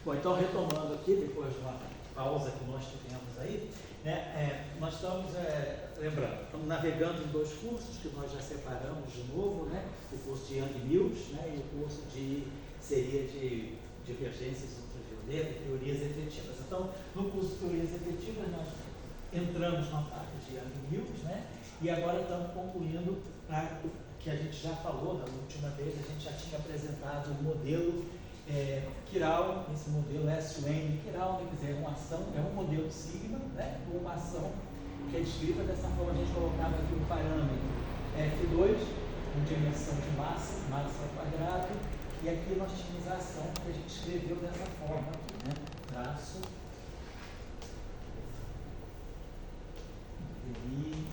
Bom, então retomando aqui, depois de uma pausa que nós tivemos aí, né, nós estamos, lembrando, estamos navegando em dois cursos que nós já separamos de novo, né, o curso de Young Mills, né, e o curso de seria de divergências ultravioletas e teorias efetivas. Então, no curso de teorias efetivas, nós entramos na parte de Young Mills, né, e agora estamos concluindo que a gente já falou da última vez, a gente já tinha apresentado o modelo Chiral, esse modelo SUN Chiral, quer dizer, é um modelo sigma, né, com uma ação que é descrita dessa forma. A gente colocava aqui o parâmetro F2, com dimensão de massa ao quadrado, e aqui nós tínhamos a ação que a gente escreveu dessa forma aqui, né, traço DI.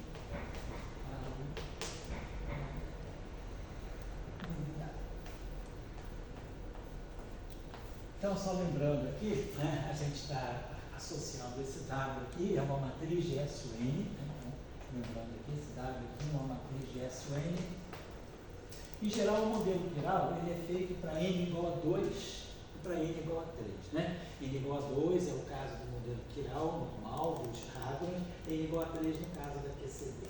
Então, só lembrando aqui, né, a gente está associando esse W aqui, é uma matriz de SUN, né, então, lembrando aqui, esse W aqui é uma matriz de SUN. Em geral, o modelo Chiral ele é feito para N igual a 2 e para N igual a 3. Né? N igual a 2 é o caso do modelo Chiral normal, do Hadron, e N igual a 3 no caso da QCD.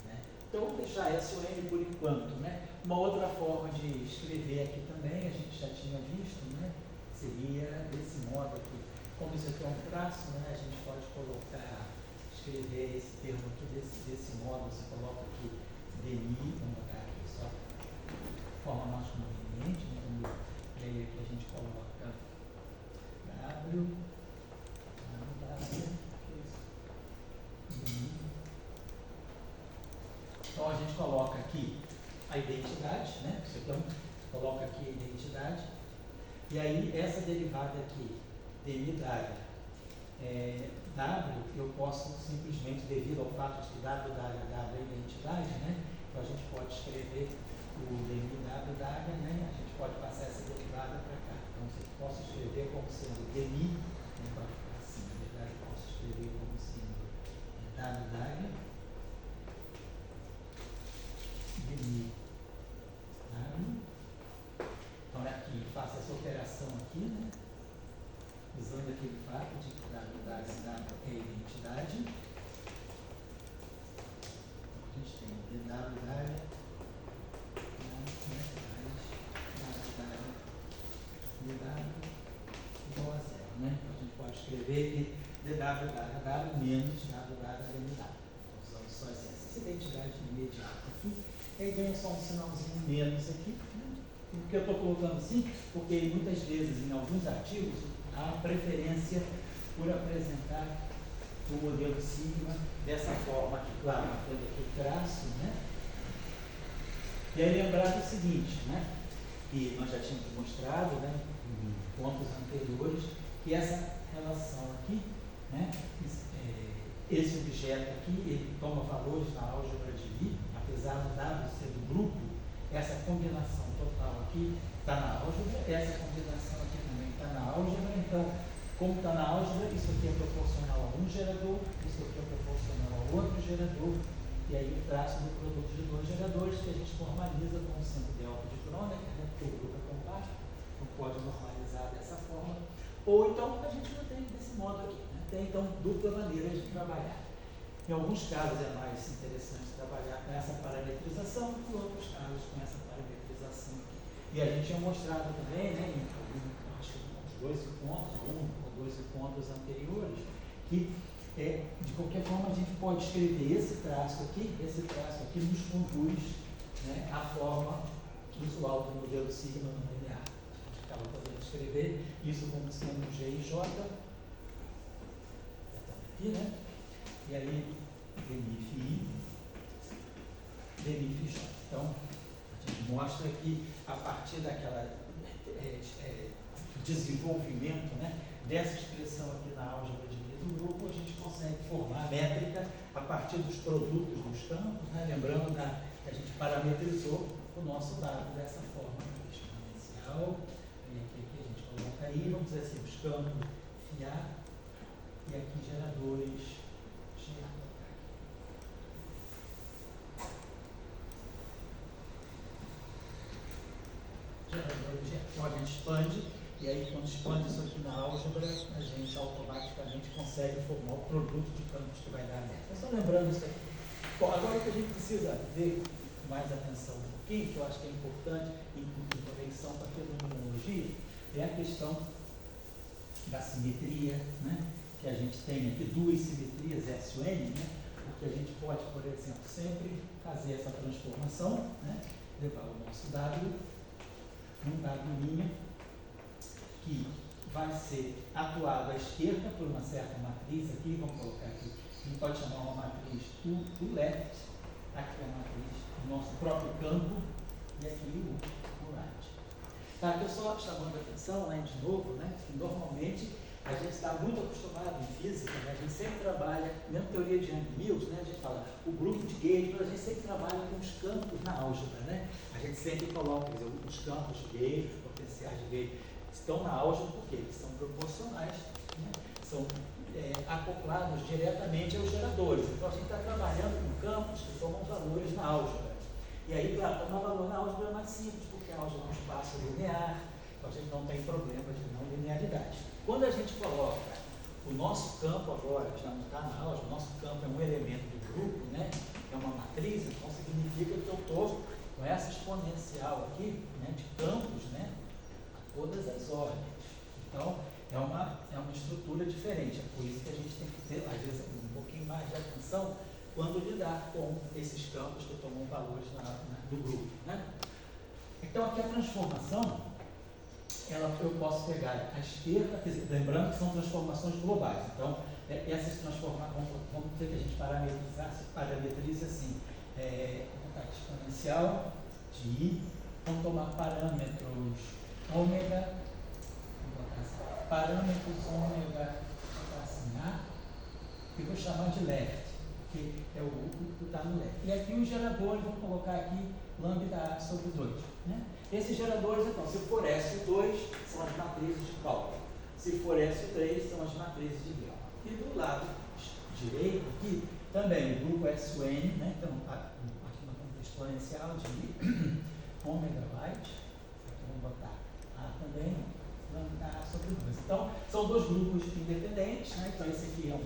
Né? Então, vamos deixar SUN por enquanto. Né? Uma outra forma de escrever aqui também, a gente já tinha visto, né? Seria desse modo aqui. Como isso aqui é um traço, né, a gente pode colocar, escrever esse termo aqui desse modo. Você coloca aqui DI, vamos colocar aqui só de forma mais conveniente, né, e aí aqui a gente coloca W, DI. Então a gente coloca aqui a identidade, né, isso aqui coloca aqui a identidade. E aí, essa derivada aqui, DI W, eu posso simplesmente, devido ao fato de que W é identidade, né? Então a gente pode escrever o DI W, né? A gente pode passar essa derivada para cá. Então, eu posso escrever como sendo DI, né? Pode ficar assim, na verdade, eu posso escrever como sendo W, DI W. Então, aqui, faço essa operação aqui, né? Usando aquele fato de que W é identidade. Então, a gente tem DW igual a zero, né? Então, a gente pode escrever que DW menos WW. Então, usando só essa identidade imediata aqui. E aí ganha só um sinalzinho menos aqui, né? Por que eu estou colocando assim? Porque muitas vezes, em alguns artigos, há preferência por apresentar o modelo sigma dessa forma aqui, claro, tendo aqui o traço, né? E aí lembrar do seguinte, né? Que nós já tínhamos mostrado, né, em pontos anteriores, que essa relação aqui, né, esse objeto aqui, ele toma valores na álgebra de Lie, apesar do dado ser do grupo, essa combinação total aqui está na álgebra, essa combinação aqui também está na álgebra. Então, como está na álgebra, isso aqui é proporcional a um gerador, isso aqui é proporcional a outro gerador, e aí o traço do produto de dois geradores que a gente formaliza como sendo delta de Kronecker, né, porque o grupo é compacto, não pode normalizar dessa forma. Ou então a gente mantém desse modo aqui, né? Tem então dupla maneira de trabalhar. Em alguns casos é mais interessante trabalhar com essa parametrização, em outros casos com essa parametrização aqui. E a gente tinha mostrado também, né, em acho que uns dois encontros, um ou dois encontros anteriores, que de qualquer forma a gente pode escrever esse traço aqui nos conduz, né, à forma usual do modelo sigma não linear. A gente acaba podendo escrever isso como sendo G e J, aqui, né? E aí, DNIF I, DNIF J. Então, a gente mostra que a partir daquela desenvolvimento, né, dessa expressão aqui na álgebra de Lie do grupo, a gente consegue formar a métrica a partir dos produtos dos campos, né? Lembrando que a gente parametrizou o nosso dado dessa forma exponencial. E aqui a gente coloca aí, vamos dizer assim, os campos FIA e aqui geradores. Então a gente expande E aí, quando expande isso aqui na álgebra, a gente automaticamente consegue formar o produto de campos que vai dar a meta. Só lembrando isso aqui. Bom, agora o que a gente precisa ver com mais atenção um pouquinho, que eu acho que é importante em conexão com a fenomenologia, é a questão da simetria, né? Que a gente tem aqui duas simetrias S e N, né? Porque a gente pode, por exemplo, sempre fazer essa transformação, né? Levar o nosso W num W' que vai ser atuado à esquerda por uma certa matriz aqui, vamos colocar aqui, a gente pode chamar uma matriz do left, aqui é a matriz do nosso próprio campo, e aqui o right. Tá, aqui eu só chamando a atenção, né, de novo, né, que normalmente a gente está muito acostumado em física, né, a gente sempre trabalha, mesmo teoria de Young-Mills, né, a gente fala, o grupo de Gauge, mas a gente sempre trabalha com os campos na álgebra, né, a gente sempre coloca, quer dizer, os campos de Gauge, os potenciais de Gauge, estão na álgebra porque eles são proporcionais, né, são acoplados diretamente aos geradores. Então a gente está trabalhando com campos que tomam valores na álgebra. E aí, para tomar valor na álgebra é mais simples, porque a álgebra é um espaço linear, então a gente não tem problema de não linearidade. Quando a gente coloca o nosso campo agora, já não está na álgebra, o nosso campo é um elemento do grupo, né, é uma matriz, então significa que eu estou com essa exponencial aqui, né, de campos, né, a todas as ordens. Então, é uma estrutura diferente, é por isso que a gente tem que ter, às vezes, um pouquinho mais de atenção quando lidar com esses campos que tomam valores do grupo, né? Então, aqui a transformação, eu posso pegar a esquerda, quer dizer, lembrando que são transformações globais, então, essas transformações, vamos ter que a gente parametrize assim, exponencial de I, vamos tomar parâmetros ômega, parâmetros ômega assim, A, e vou chamar de left, que é o que está no left. E aqui os geradores, vou colocar aqui lambda A sobre 2. Né? Esses geradores, então, se for S2, são as matrizes de cálculo. Se for S3, são as matrizes de grau. E do lado direito aqui, também o grupo SN, né? Então, aqui uma exponencial de ômega right, aqui vamos botar A também, lambda A sobre 2. Então, são dois grupos independentes, né? Então, esse aqui é um.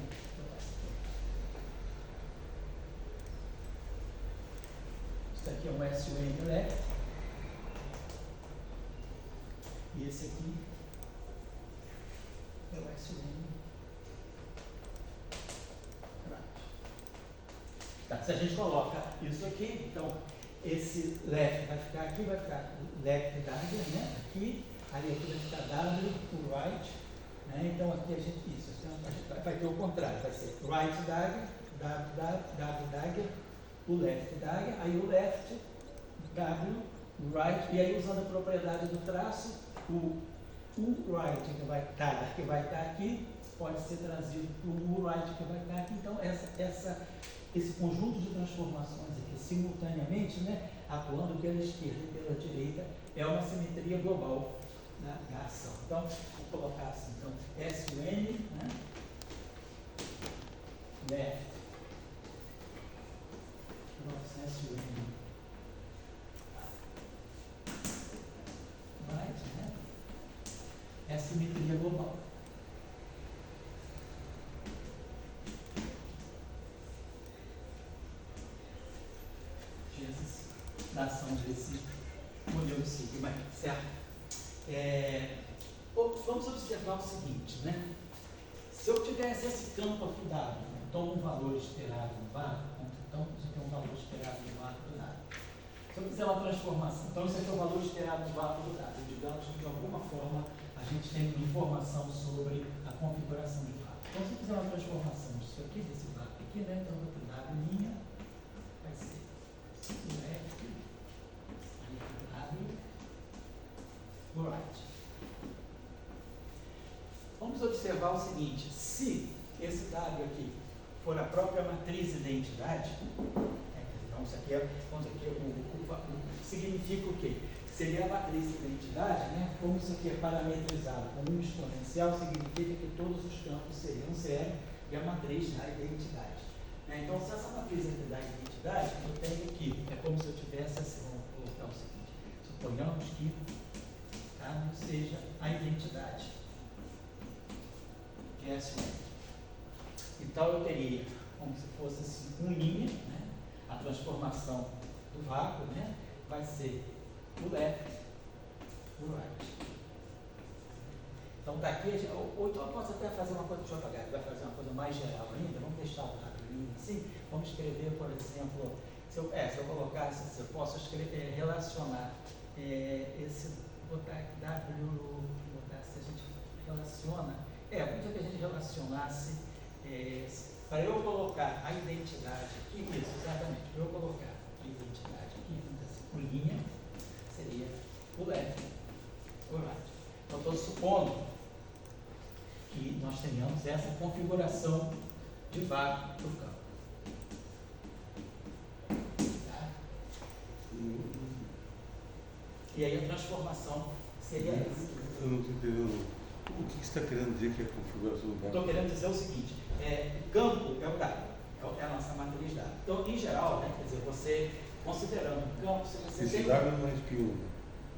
Isso aqui é um SN left. E esse aqui é o SN right. Tá, se a gente coloca isso aqui, então, esse left vai ficar aqui, vai ficar left W, né? Aqui. Ali aqui vai ficar W, o right, né? Então aqui a gente, a gente vai ter o contrário, vai ser right dagger, W dagger, o left dagger, aí o left, W, o right, e aí usando a propriedade do traço, o right que vai estar aqui, pode ser trazido para o right que vai estar aqui, então esse conjunto de transformações aqui simultaneamente, né, atuando pela esquerda e pela direita, é uma simetria global da ação. Então, vou colocar assim, então, SN, né, left, SN, right, né, é a simetria global. Da ação desse modelo sigma, certo? Vamos observar o seguinte, né? Se eu tivesse esse campo aqui dado, então um valor esperado no vácuo, então isso aqui é um valor esperado no vácuo do dado. Se eu fizer uma transformação, então isso aqui é o valor esperado no vácuo do dado. Digamos que de alguma forma a gente tem informação sobre a configuração do vácuo. Então se eu fizer uma transformação disso aqui, desse vácuo aqui, né? Então eu vou ter dado minha, vai ser left, right. Vamos observar o seguinte, se esse W aqui for a própria matriz de identidade, então isso aqui, significa o quê? Seria a matriz de identidade, né? Como isso aqui é parametrizado como um exponencial, significa que todos os campos seriam zero e a matriz da identidade. Então, se essa matriz da identidade, eu tenho aqui, é como se eu tivesse assim, vamos colocar o seguinte, suponhamos que W seja a identidade de SUN. Então eu teria como se fosse assim, um linha, né? A transformação do vácuo, né? Vai ser o left, o right. Então daqui, ou então eu posso até fazer uma coisa, deixa eu apagar, vai fazer uma coisa mais geral ainda, vamos deixar o W assim, vamos escrever, por exemplo, se eu colocasse, se eu posso escrever, relacionar esse, botar aqui W, botar se a gente relaciona, vamos dizer que a gente relacionasse, para eu colocar a identidade aqui, isso, exatamente, para eu colocar a identidade aqui, o linha, seria o left, o right. Então, estou supondo que nós tenhamos essa configuração de vácuo do campo. Tá? E aí a transformação seria essa. Eu não estou entendendo. O que você está querendo dizer que é a configuração do vácuo? Estou querendo dizer o seguinte, o campo é o W, é a nossa matriz W. Então, em geral, né, quer dizer, você, considerando o campo, se você Esse tem... W não é espinho.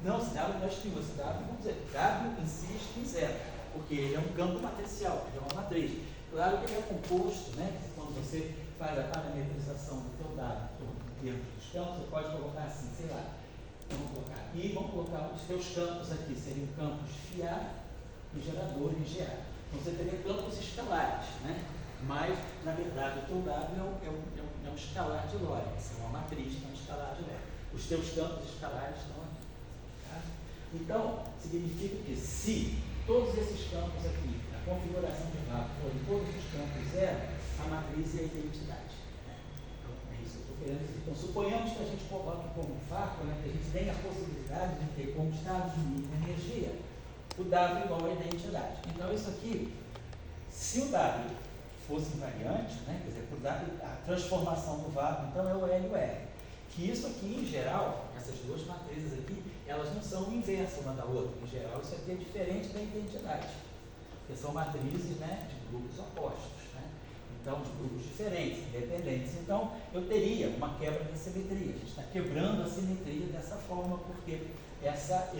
Não, esse W não é espinho, esse W, vamos dizer, W em si é espinho zero, porque ele é um campo matricial, ele é uma matriz. Claro que ele é composto, né, quando você faz a parametrização do teu W dentro dos campos, você pode colocar assim, sei lá, vamos colocar os teus campos aqui, seriam campos FIA e gerador em GA. Então você teria campos escalares, né? Mas, na verdade, o teu W é um escalar de Lorentz, é uma matriz, é um escalar de Lorentz. Os teus campos escalares estão aqui. Tá? Então, significa que se todos esses campos aqui, a configuração de vácuo, forem todos os campos zero, a matriz é a identidade. Né? Então, é isso que eu estou querendo dizer. Então, suponhamos que a gente coloque como vácuo, né, que a gente tenha a possibilidade de ter como estado de mínima energia, o W igual à identidade. Então, isso aqui, se o W fosse invariante, né, quer dizer, por W, a transformação do vácuo, então é o L e o R. Que isso aqui, em geral, essas duas matrizes aqui, elas não são inversas uma da outra. Em geral, isso aqui é diferente da identidade. Porque são matrizes, né, de grupos opostos. Né? Então, de grupos diferentes, independentes. Então, eu teria uma quebra da simetria. A gente está quebrando a simetria dessa forma, porque essa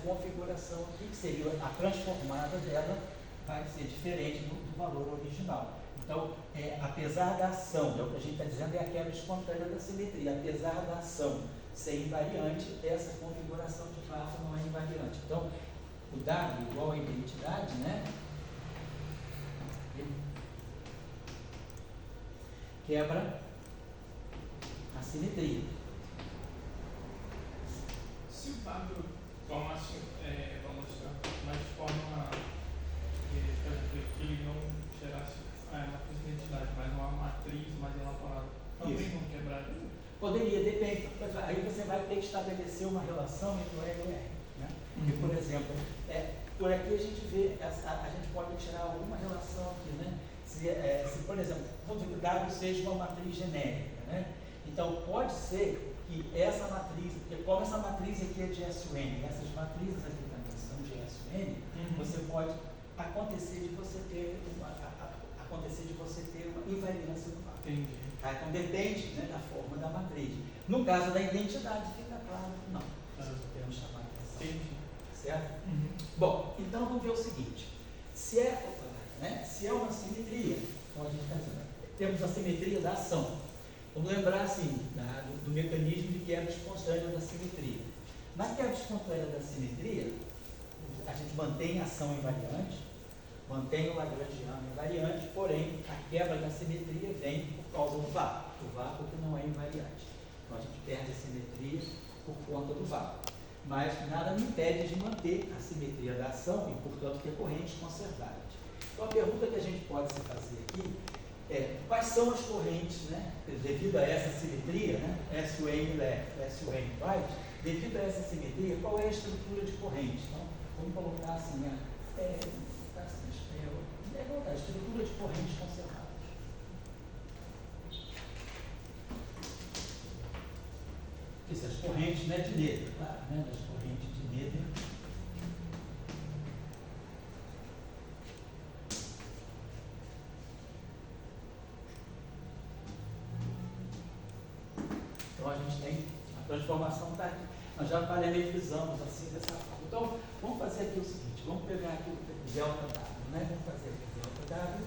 configuração aqui, que seria a transformada dela, vai ser diferente do valor original. Então, apesar da ação, o que a gente está dizendo é a quebra espontânea da simetria, apesar da ação ser invariante, essa configuração de vácuo não é invariante. Então, o W igual à identidade, né? Ele quebra a simetria. Se o W, vamos mas de forma que ele não gerasse a matriz de identidade, mas uma matriz mais elaborada, também não quebraria? Poderia, depende. Aí você vai ter que estabelecer uma relação entre o L e o R. Né? Porque, por exemplo, por aqui a gente vê, a gente pode tirar alguma relação aqui, né? Se por exemplo, vamos dizer que o W seja uma matriz genérica, né? Então, pode ser que essa matriz, porque como essa matriz aqui é de SUN, essas matrizes aqui também são de SUN, você pode acontecer de você ter uma invariância do vácuo. Entendi. Tá? Então, depende, né, da forma da matriz. No caso da identidade, fica claro que não. Nós podemos chamar a atenção. Entendi. Certo? Bom, então vamos ver o seguinte. Se é uma simetria, então a gente está dizendo, temos a simetria da ação. Vamos lembrar assim, do mecanismo de quebra espontânea da simetria. Na quebra espontânea da simetria, a gente mantém a ação invariante, mantém o lagrangiano invariante, porém a quebra da simetria vem por causa do vácuo, o vácuo que não é invariante. Então a gente perde a simetria por conta do vácuo. Mas nada me impede de manter a simetria da ação e, portanto, ter correntes conservadas. Então a pergunta que a gente pode se fazer aqui é quais são as correntes, né, devido a essa simetria, né, SUN left, SUN right, devido a essa simetria, qual é a estrutura de corrente? Então, vamos colocar assim, a estrutura de correntes conservadas. Isso, as correntes, né, de Noether, claro, né, das correntes de Noether. Então a gente tem a transformação está aqui. Nós já parametrizamos assim dessa forma. Então, Vamos fazer aqui o seguinte, vamos pegar aqui o delta W, né? Vamos fazer aqui o delta W.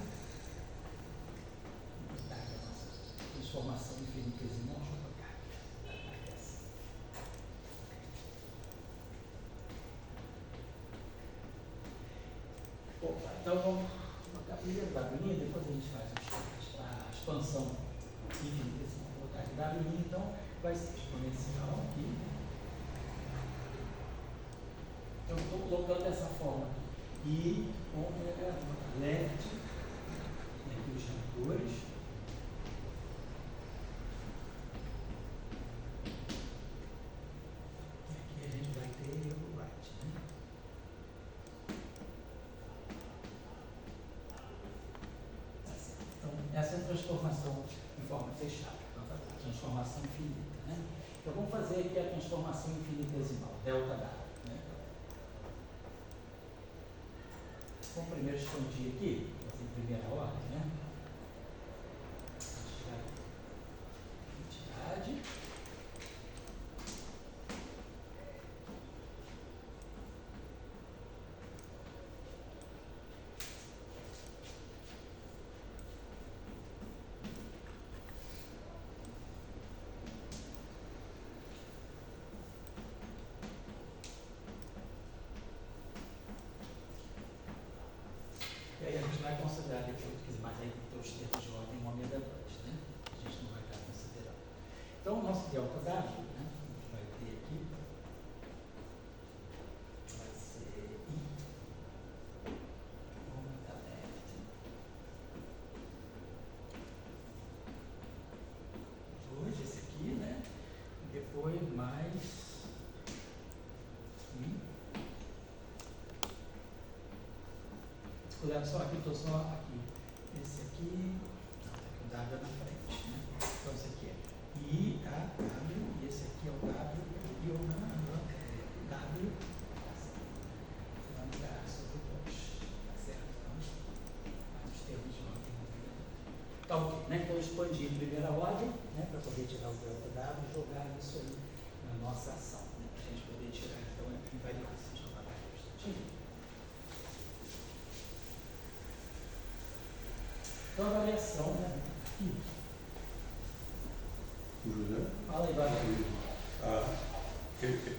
Vamos dar a nossa transformação infinitesimal. Deixa eu colocar aqui essa. Opa, então vamos colocar primeiro W', depois a gente faz a expansão infinitesimal. Vou colocar aqui W', então vai ser exponencial aqui. Então, estou colocando dessa forma aqui. E ômega left, aqui os vetores. E aqui a gente vai ter o right, né? Tá certo. Então, essa é a transformação de forma fechada. Então, a transformação infinita, né? Então, vamos fazer aqui a transformação infinitesimal, delta W, né? Vamos primeiro expandir aqui, em primeira ordem, né? Entidade. E aí a gente vai considerar depois, mas aí tem os termos de ordem ômega 2, né? A gente não vai estar considerando. Então, o nosso delta W, né? A gente vai ter aqui, vai ser I, ômega left, 2, esse aqui, né? E depois mais I. Cuidado só aqui, estou só aqui. Esse aqui, não, tá aqui o W na frente, né? Então esse aqui é I, A, W, e esse aqui é o W, e o W, tá certo? Lambda sobre 2, tá certo? Então, faz os termos de ordem. Tá ok, né? Então eu expandi em primeira ordem, né? Para poder tirar o delta W e jogar isso aí na nossa ação, né? Para a gente poder tirar então a invariância. Deixa eu apagar aqui um instantinho. Então, a variação, né? Aqui. José? Fala aí, Bárbara.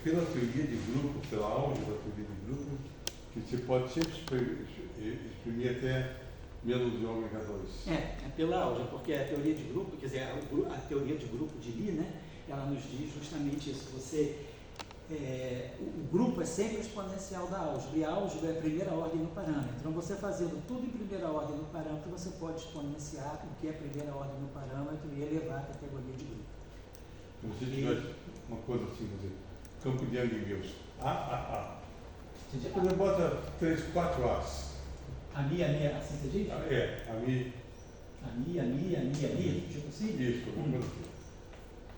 Pela teoria de grupo, pela álgebra da teoria de grupo, que você pode sempre exprimir até menos de ômega 2. É pela álgebra, porque a teoria de grupo, quer dizer, a teoria de grupo de Lie, né? Ela nos diz justamente isso. O grupo é sempre exponencial da álgebra, e a álgebra é a primeira ordem no parâmetro. Então, você fazendo tudo em primeira ordem no parâmetro, você pode exponenciar o que é primeira ordem no parâmetro e elevar a categoria de grupo. Se você tivesse uma coisa assim, você, campo de Young-Mills, você bota 3, 4 As. A minha, assim você diz? Tipo assim? Isso, vamos assim.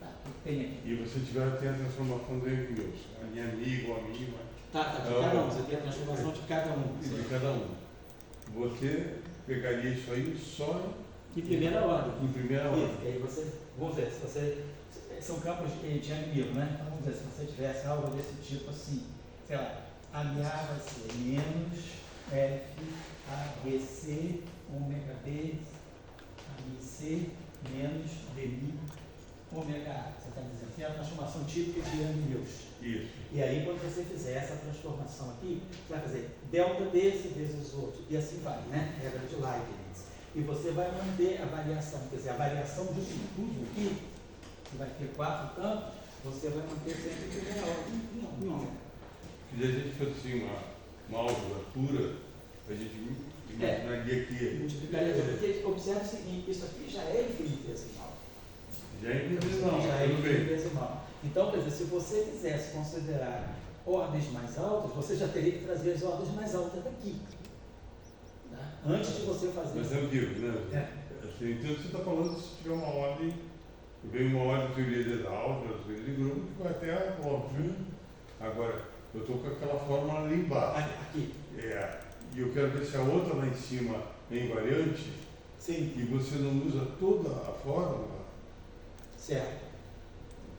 Tá, o que tem aqui? E você tem a transformação do Young-Mills, a minha amigo, amigo. Tá, de cada um, você tem a transformação de cada um. De cada um. Você pegaria isso aí só em primeira ordem. Em primeira ordem. E aí você, vamos ver, se você, são campos de Young-Mills, né? Então vamos ver, se você tivesse algo desse tipo assim, sei lá, a MA vai ser menos F, ABC, ômega B, ABC, menos DMI, ômega A. Você está dizendo, que é a transformação típica de Young-Mills. Isso. E aí, quando você fizer essa transformação aqui, você vai fazer delta desse vezes o outro, e assim vai, né? Regra de Leibniz. E você vai manter a variação, quer dizer, a variação de tudo aqui, que vai ter 4 campos, você vai manter sempre a primeira ordem. Não. Se a gente fosse assim, uma álgebra pura, a gente imaginaria que... Multiplicaria, porque observe o seguinte, isso aqui já é infinitesimal. Já é infinitesimal. Já é infinitesimal. Então, quer dizer, se você quisesse considerar ordens mais altas, você já teria que trazer as ordens mais altas daqui. Tá? Antes de você fazer Mas isso. eu digo, né? Assim, então você está falando se tiver uma ordem, vem uma ordem de teoria da álgebra, teoria de grupo, que vai até a óbvio. Agora, eu estou com aquela fórmula ali embaixo. Aqui. E eu quero ver se a outra lá em cima é invariante. Sim. E você não usa toda a fórmula. Certo.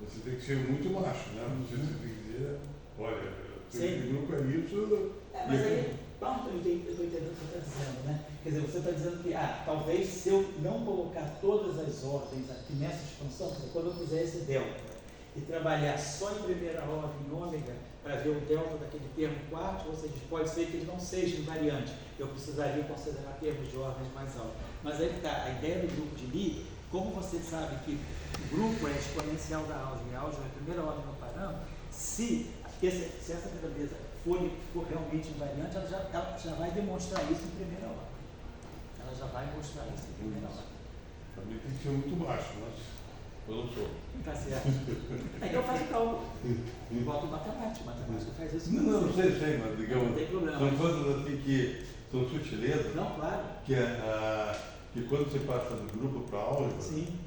Você tem que ser muito macho, né? Você tem que dizer, olha, teoria de grupo é isso. Mas aí, pronto, eu estou entendendo o que você está dizendo, né? Quer dizer, você está dizendo que, talvez se eu não colocar todas as ordens aqui nessa expansão, quer dizer, quando eu fizer esse delta e trabalhar só em primeira ordem ômega, para ver o delta daquele termo quarto, ou seja, pode ser que ele não seja invariante, eu precisaria considerar termos de ordens mais altas. Mas aí está, a ideia do grupo de Lie, como você sabe que o grupo é exponencial da álgebra, e a álgebra é a primeira ordem no parâmetro, se essa grandeza for realmente invariante, ela já vai demonstrar isso em primeira ordem. Ela já vai mostrar isso em primeira ordem. Também tem que ser muito baixo, mas eu não sou. Tá certo. Então faz o cálculo. Bota o matemático faz isso. Não sei, mas digamos, não tem problema. são coisas assim que são sutilezas. Não, claro. Que quando você passa do grupo para a álgebra, sim,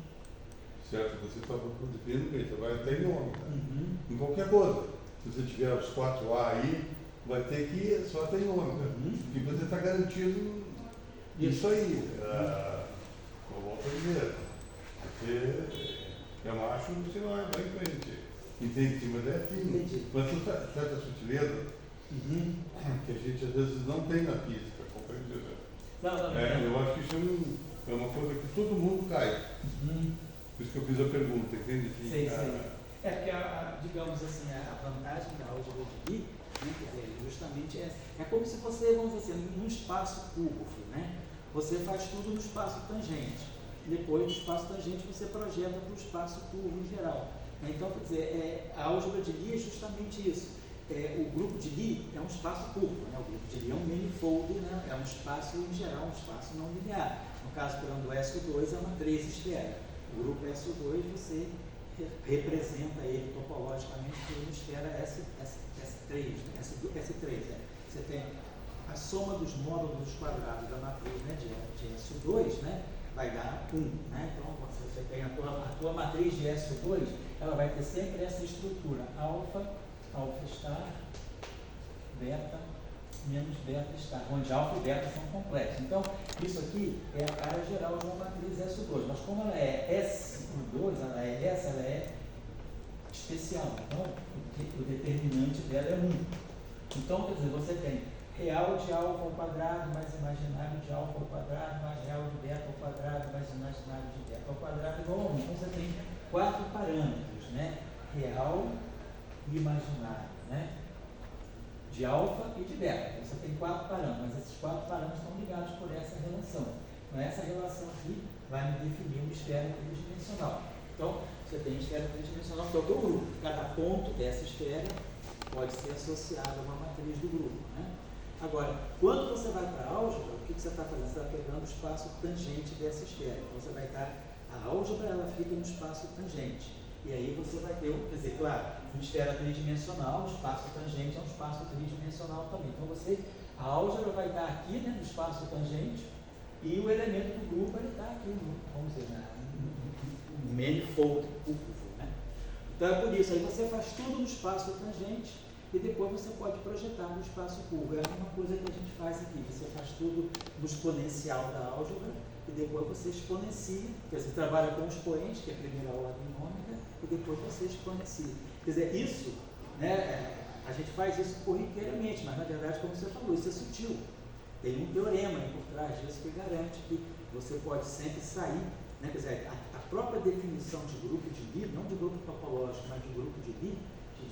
certo? Você está definindo bem, você vai até em nome, tá? Uhum. Em qualquer coisa. Se você tiver os 4A aí, vai ter que ir só até em nome, tá? Uhum. E você está garantido isso aí. Eu volto a dizer, você é macho, você vai em frente. Entende? Mas é assim. Entendi. Mas tem certa sutileza Uhum. que a gente às vezes não tem na pista, compreende? Não. Eu acho que isso é uma coisa que todo mundo cai. Uhum. Por isso que eu fiz a pergunta, entende? Sei. É porque, digamos assim, a vantagem da álgebra de Lie, né, quer dizer, justamente é como se você, vamos dizer assim, num espaço curvo, né? Você faz tudo no espaço tangente. Depois, do espaço tangente, você projeta para o espaço curvo em geral. Então, quer dizer, a álgebra de Lie é justamente isso. O grupo de Lie é um espaço curvo, né? O grupo de Lie é um manifold, né? É um espaço em geral, um espaço não linear. No caso, quando o SO2 é uma 3 esfera. O grupo SO2, você representa ele topologicamente por uma esfera S3, né? S3, né? Você tem a soma dos módulos quadrados da matriz, né, de SO2, né, vai dar 1. Né? Então, você tem a tua matriz de SO2, ela vai ter sempre essa estrutura, alfa star, beta, menos beta star, onde alfa e beta são complexos. Então, isso aqui é a cara geral de uma matriz SO2, mas como ela é SO2, ela é especial. Então, o determinante dela é 1. Então, quer dizer, você tem real de alfa ao quadrado mais imaginário de alfa ao quadrado mais real de beta ao quadrado mais imaginário de beta ao quadrado igual a 1. Então, você tem 4 parâmetros, né? Real e imaginário, né? De alfa e de beta. Então, você tem 4 parâmetros, mas esses 4 parâmetros estão ligados por essa relação. Então, essa relação aqui vai me definir uma esfera tridimensional. Então, você tem esfera tridimensional que é o teu grupo. Cada ponto dessa esfera pode ser associado a uma matriz do grupo, né? Agora, quando você vai para a álgebra, o que você está fazendo? Você está pegando o espaço tangente dessa esfera. Então, você vai estar... A álgebra, ela fica no espaço tangente. E aí você vai ter, quer dizer, claro, uma esfera tridimensional, o espaço tangente é um espaço tridimensional também. Então, a álgebra vai estar aqui, né, no espaço tangente, e o elemento do grupo ele está aqui, vamos dizer, no manifold curvo, né? Então, é por isso, aí você faz tudo no espaço tangente, e depois você pode projetar no espaço curvo. É a mesma coisa que a gente faz aqui. Você faz tudo no exponencial da álgebra e depois você exponencia. Quer dizer, você trabalha com o expoente, que é a primeira ordem ômega, e depois você exponencia. Quer dizer, isso, né, a gente faz isso corriqueiramente, mas na verdade, como você falou, isso é sutil. Tem um teorema aí por trás disso que garante que você pode sempre sair, né, quer dizer, a própria definição de grupo de Lie, não de grupo topológico, mas de grupo de Lie,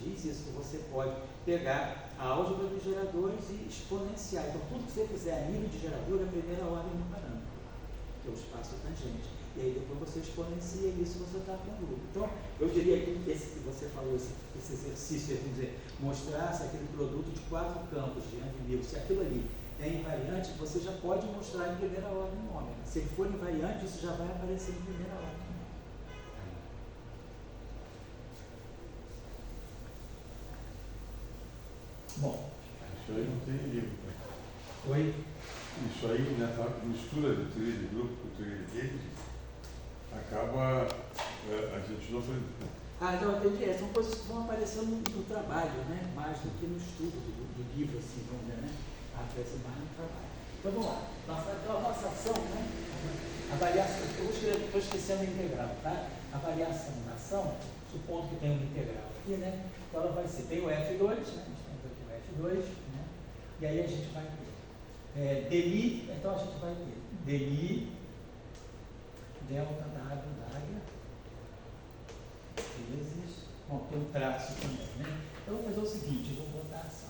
diz isso, que você pode pegar a álgebra dos geradores e exponenciar. Então, tudo que você fizer a nível de gerador é a primeira ordem no parâmetro, que é o espaço tangente. E aí, depois você exponencia isso e você está com o grupo. Então, eu diria que esse que você falou, esse exercício, vamos dizer, mostrar se aquele produto de 4 campos de Yang-Mills, se aquilo ali é invariante, você já pode mostrar em primeira ordem ômega. Se ele for invariante, isso já vai aparecer em primeira ordem. Bom, isso aí não tem livro. Oi? Isso aí, nessa mistura de teoria de grupo com teoria de redes, acaba a gente não aprende. Não, entendi. São coisas que vão aparecendo no trabalho, né? Mais do que no estudo do livro, assim, vamos ver, né? Aparece mais no trabalho. Então vamos lá. Nossa ação, né? Avaliação. Eu estou esquecendo a integral, tá? Avaliação da ação, supondo que tem uma integral aqui, né? Então ela vai ser, tem o F2, né? Nós temos aqui o F2, né? E aí a gente vai ter dmi, então a gente vai ter dmi delta W d'área vezes, bom, tem um traço também, né? Então eu vou fazer o seguinte, eu vou botar assim,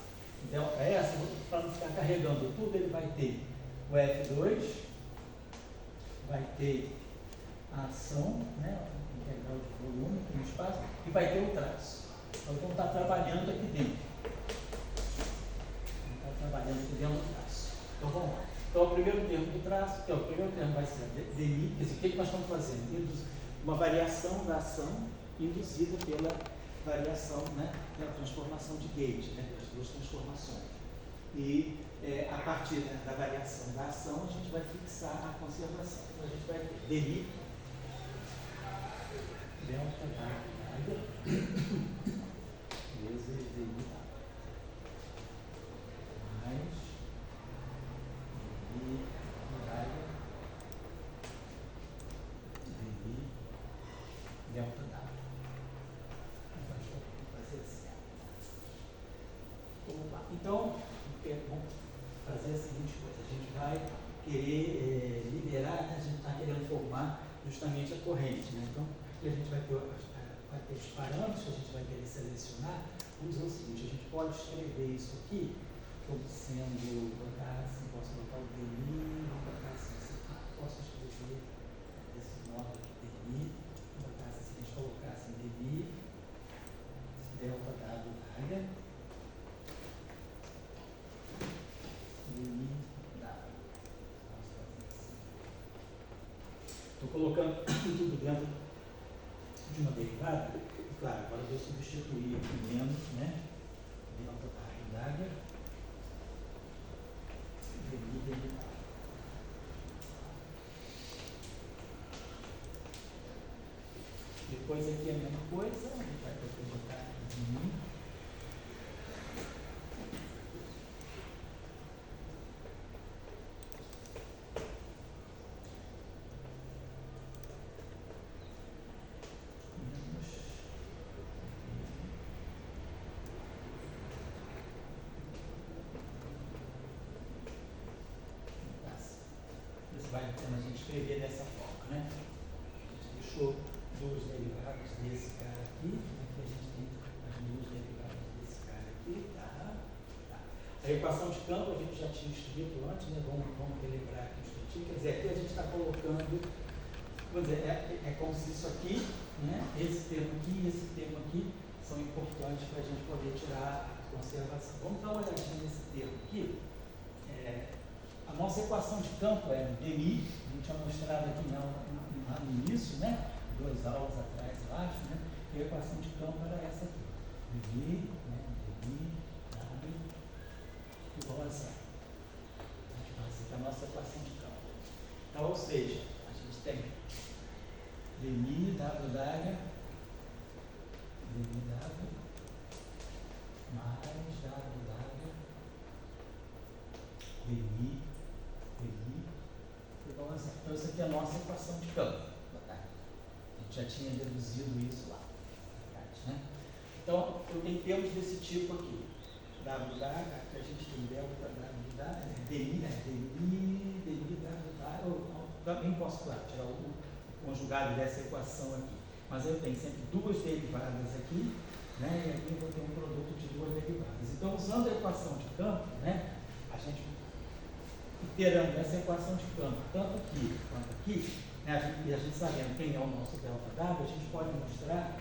delta essa, para não ficar carregando tudo, ele vai ter o F2, vai ter a ação, né? Integral de volume aqui no espaço, e vai ter o traço. Então vamos estar trabalhando aqui dentro. Vamos estar trabalhando aqui dentro do traço. Então vamos lá. Então o primeiro termo do traço, que é o primeiro termo vai ser dmi, quer dizer, o que nós estamos fazendo? Uma variação da ação induzida pela variação, né, pela transformação de gauge, né, pelas duas transformações. E a partir, né, da variação da ação, a gente vai fixar a conservação. Então a gente vai ter dmi delta W vezes dmi mais dmi dmi delta W. Vou fazer assim. Então, vamos fazer a seguinte coisa. A gente vai querer liberar, né? A gente está querendo formar justamente a corrente, né? Então, aqui a gente vai ter os parâmetros que a gente vai querer selecionar. Vamos dizer o seguinte, a gente pode escrever isso aqui como sendo, botar assim, posso botar o dmi, vou botar assim, posso escrever desse modo aqui, dmi, vou botar assim, se a gente colocar assim, dmi, delta W d'área, dmi W. Estou colocando tudo dentro de uma derivada, e claro, agora eu vou substituir aqui menos, né? Delta W d'área, dmi W. Depois aqui é a mesma coisa, a gente vai ter que botar aqui dmi. Vale a pena a gente escrever dessa forma, né? A gente deixou duas derivadas desse cara aqui, aqui a gente tem as duas derivadas desse cara aqui, tá? A equação de campo a gente já tinha escrito antes, né? Vamos relembrar aqui um instantinho, quer dizer, aqui a gente está colocando, vamos dizer, é como se isso aqui, né? Esse termo aqui e esse termo aqui são importantes para a gente poder tirar a conservação. Vamos dar uma olhadinha nesse termo aqui. A nossa equação de campo é dmi, a gente tinha mostrado aqui no início, né? 2 aulas atrás, eu acho, né? E a equação de campo era essa aqui. dmi, né? dmi, w, igual a zero. Então, essa aqui é a nossa equação de campo. Então, ou seja, a gente tem dmi, w d'área, dmi, w, mais w d'área, dmi, igual a zero. Então, essa aqui é a nossa equação de campo. A gente já tinha deduzido isso lá. Né? Então, em termos desse tipo aqui, W d'área, aqui a gente tem delta W d'área, dmi, W d'área, eu também posso, claro, tirar o conjugado dessa equação aqui. Mas eu tenho sempre duas derivadas aqui, né? E aqui eu vou ter um produto de duas derivadas. Então, usando a equação de campo, né? A gente iterando essa equação de campo, tanto aqui quanto aqui, né, e a gente sabendo quem é o nosso delta W, a gente pode mostrar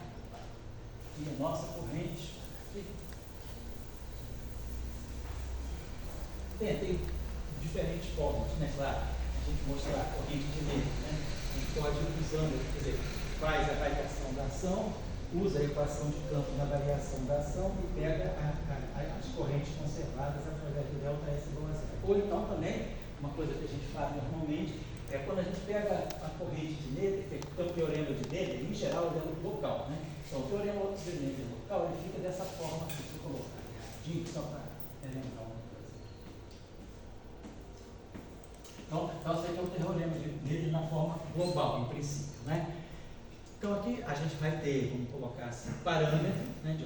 que a nossa corrente aqui, tem diferentes formas, né? Claro, a gente mostrar a corrente de meio, né? A gente pode ir usando, quer dizer, faz a variação da ação, usa a equação de campo na variação da ação e pega as correntes conservadas através do delta S igual a zero. Ou então também, uma coisa que a gente faz normalmente, é quando a gente pega a corrente de Noether, que é o teorema de Noether, em geral ele é local, né? Então o teorema de Noether local, ele fica dessa forma aqui, deixa eu colocar rapidinho, só para lembrar uma coisa. Então esse aqui é o teorema de Noether na forma global, em princípio, né? Então aqui a gente vai ter, vamos colocar assim, parâmetro, né,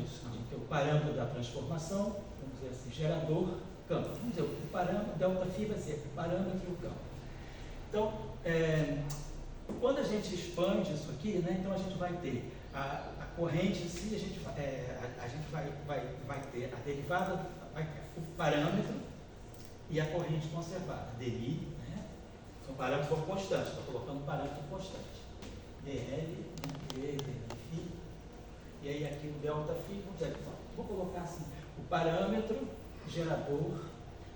o parâmetro da transformação, vamos dizer assim, gerador, campo. Vamos dizer, o parâmetro, delta phi vai ser o parâmetro e o campo. Então, quando a gente expande isso aqui, né, então a gente vai ter a corrente em si, a gente vai ter a derivada, vai ter o parâmetro e a corrente conservada, dI, né? São parâmetros for constantes, estou colocando parâmetro constante. dL, dE, dφ, e aí aqui o delta φ, vou colocar assim, o parâmetro, gerador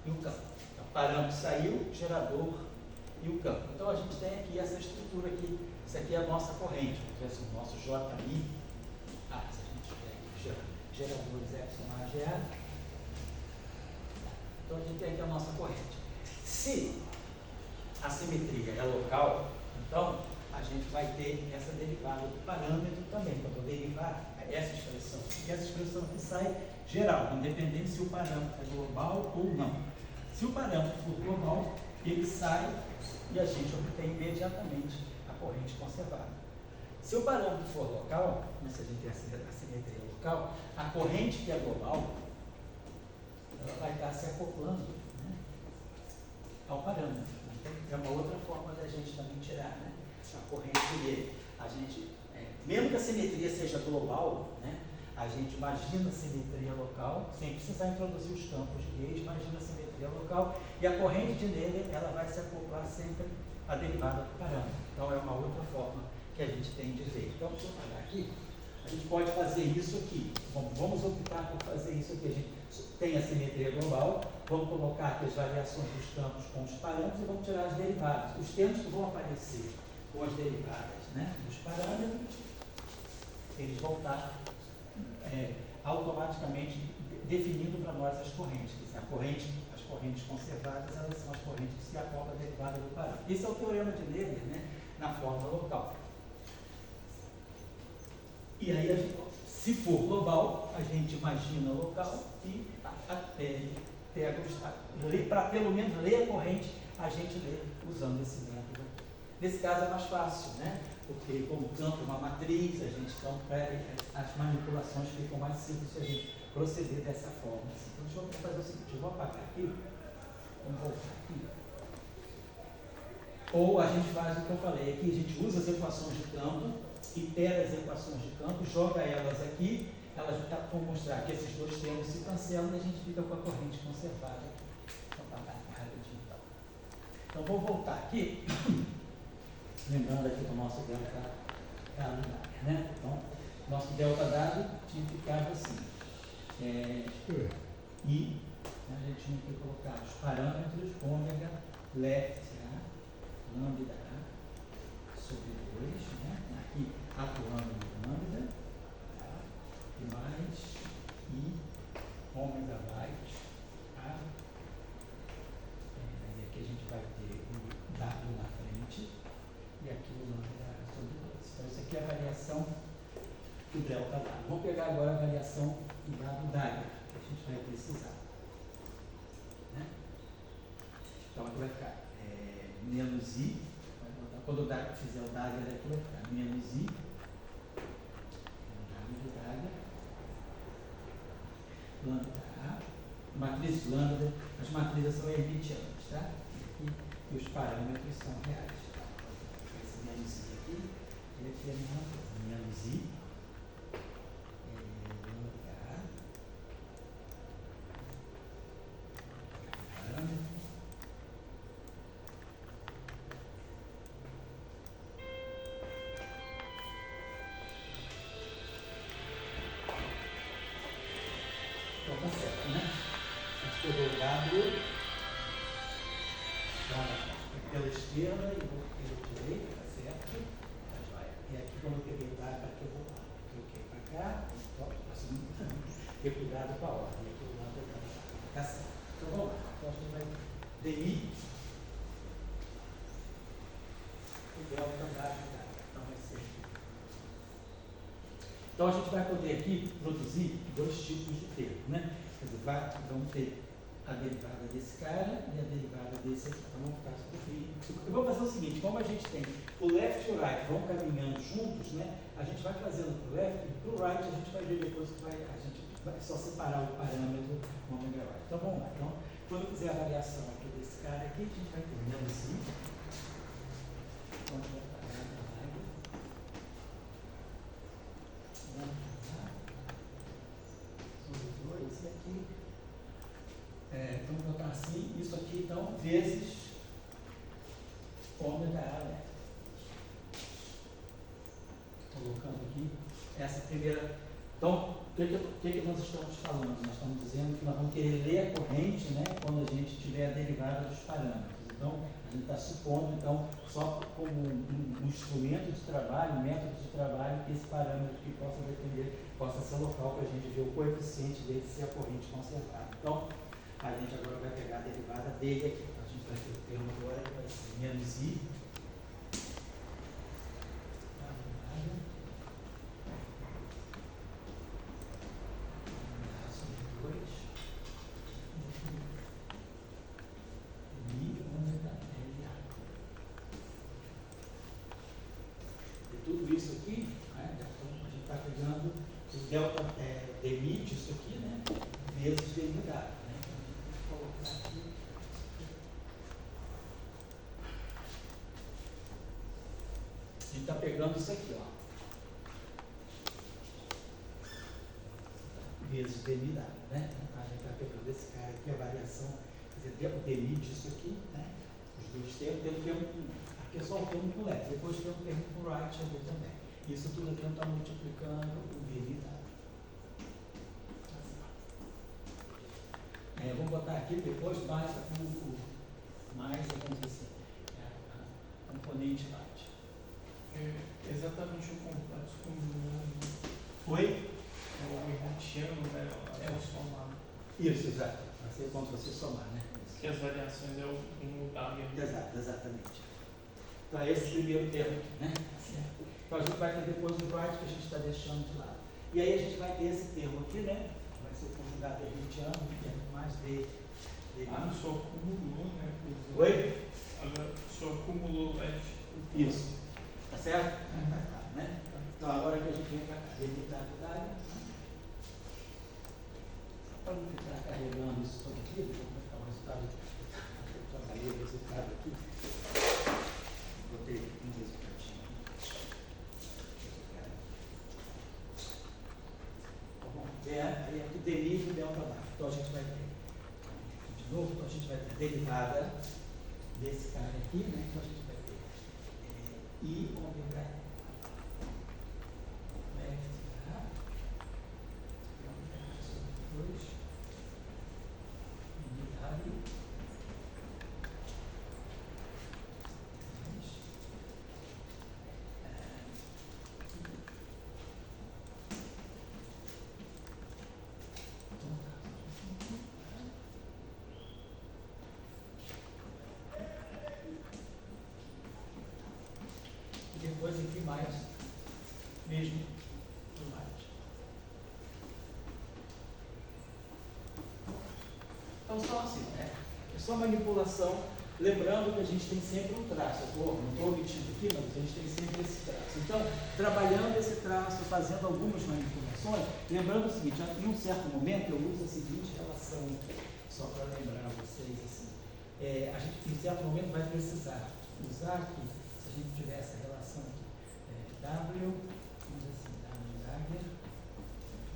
e o campo. Então, o parâmetro saiu, gerador e o campo. Então a gente tem aqui essa estrutura aqui, isso aqui é a nossa corrente, assim, o nosso JI, se a gente tiver aqui geradores εA, então a gente tem aqui a nossa corrente. Se a simetria é local, então a gente vai ter essa derivada do parâmetro também, para poder derivar essa expressão. E essa expressão aqui sai geral, independente se o parâmetro é global ou não. Se o parâmetro for global, ele sai e a gente obtém imediatamente a corrente conservada. Se o parâmetro for local, né, se a gente tem a simetria local, a corrente que é global, ela vai estar se acoplando, né, ao parâmetro. Então, é uma outra forma da gente também tirar, né, a corrente dele. A gente, mesmo que a simetria seja global, né, a gente imagina a simetria local, sem precisar introduzir os campos de Gauss, imagina a simetria local, e a corrente de nele, ela vai se acoplar sempre à derivada do parâmetro. Então, é uma outra forma que a gente tem de ver. Então, deixa eu parar aqui. A gente pode fazer isso aqui. Bom, vamos optar por fazer isso aqui. A gente tem a simetria global, vamos colocar aqui as variações dos campos com os parâmetros e vamos tirar as derivadas. Os termos que vão aparecer com as derivadas, né, dos parâmetros, eles vão estar automaticamente definindo para nós as correntes. As correntes conservadas, elas são as correntes que se acoplam à derivada do parâmetro. Esse é o teorema de Leibniz, né, na forma local. E aí, se for global, a gente imagina local e para pelo menos ler a corrente, a gente lê usando esse método. Nesse caso é mais fácil, né? Porque como o campo é uma matriz, a gente então as manipulações ficam mais simples se a gente proceder dessa forma. Então deixa eu fazer o seguinte, eu vou apagar aqui, vamos voltar aqui. Ou a gente faz o que eu falei aqui, a gente usa as equações de campo, itera as equações de campo, joga elas aqui, elas vão mostrar que esses dois termos se cancelam e a gente fica com a corrente conservada. Vou apagar aqui rapidinho então. Vou voltar aqui, lembrando aqui do nosso delta W, né? Então, nosso delta W tinha ficado assim. E a gente tinha que colocar os parâmetros ômega, left A, lambda A, sobre 2, né? Aqui atuando no lambda, tá? E mais I, ômega right A. E aqui a gente vai ter o W na frente e aqui o lambda sobre 2. Então, isso aqui é a variação do delta W. Vamos pegar agora a variação do W W, que a gente vai precisar. Né? Então, aqui vai ficar menos I, quando o W fizer o W, aqui vai ficar menos I, W de W, lambda A, matriz lambda, as matrizes são hermitianas, tá? E os parâmetros são reais. Esse menos I aqui, e aqui é a mesma coisa, menos I, lambda A, parâmetro, então tá certo, né? A gente pegou o W pela esquerda e o pela direita, tá certo? E aqui quando eu peguei o W, aqui eu vou lá. Troquei para cá, assim, ter cuidado com a ordem. Aqui o lado tá certo. Então vamos lá. Então a gente vai DI o delta W. Então vai ser aqui. Então a gente vai poder aqui produzir dois tipos de termo, né? Quer dizer, vamos ter a derivada desse cara e a derivada desse aqui. Então vamos ficar sobre. Eu vou fazer o seguinte, como a gente tem o left e o right vão caminhando juntos, né? A gente vai fazendo para o left e para o right a gente vai ver depois que a gente vai só separar o parâmetro ômega y. Então vamos lá. Então, quando eu fizer a variação aqui desse cara aqui, a gente vai ter menos I. Então, vai estar sobre 2 e aqui. Então, vou botar assim, isso aqui, então, vezes ômega A, né? Colocando aqui essa primeira. Então, o que nós estamos falando? Nós estamos dizendo que nós vamos querer ler a corrente, né, quando a gente tiver a derivada dos parâmetros. Então, a gente está supondo, então, só como um instrumento de trabalho, um método de trabalho, que esse parâmetro que possa depender, possa ser local para a gente ver o coeficiente dele se a corrente conservada. Então, a gente agora vai pegar a derivada dele aqui. Então, a gente vai ter o termo agora que vai ser menos I. Tudo isso aqui, né, então a gente está pegando o delta limite, isso aqui, né, vezes derivada, né? Então, a gente vai colocar aqui. A gente está pegando isso aqui, ó. Vezes derivada, né? Então, a gente está pegando esse cara aqui, a variação, quer dizer, o limite, isso aqui, né? Os dois termos, tem o termo, aqui é só o termo com left, depois tem o termo com right ali também. Isso tudo aqui está multiplicando o derivado. Vamos botar aqui depois mais vamos dizer assim, a componente light. Exatamente o complexo como Oi? o irradiano, né? É o somado. Isso, exato. Vai ser como se você somar, né? Isso. Que as variações é o mudar mesmo. Exato, exatamente. Então, esse primeiro termo aqui, né? Então, a gente vai ter depois o right que a gente está deixando de lado. E aí a gente vai ter esse termo aqui, né? Vai ser conjugado hermitiano, mais D. Ah, o senhor acumulou, né? Oi? Agora, o senhor acumulou left. Isso. Tá certo? Né? Então, agora que a gente vem para cá, derivada, para não ficar carregando isso todo aqui, deixa eu colocar o resultado. Eu trabalhei o resultado aqui. Botei um resultadinho. Aí aqui deriva o delta bar. Então a gente vai ter, de novo, então a gente vai ter derivada desse cara aqui, né? Então a gente vai ter I ômega left sobre 2 unidade depois aqui mais mesmo do mais. Então só assim, né? É só manipulação, lembrando que a gente tem sempre um traço. Não estou omitindo aqui, mas a gente tem sempre esse traço. Então, trabalhando esse traço, fazendo algumas manipulações, lembrando o seguinte, em um certo momento eu uso a seguinte relação, só para lembrar vocês assim. A gente em certo momento vai precisar usar aqui, se a gente tiver essa relação aqui, W, vamos dizer assim, W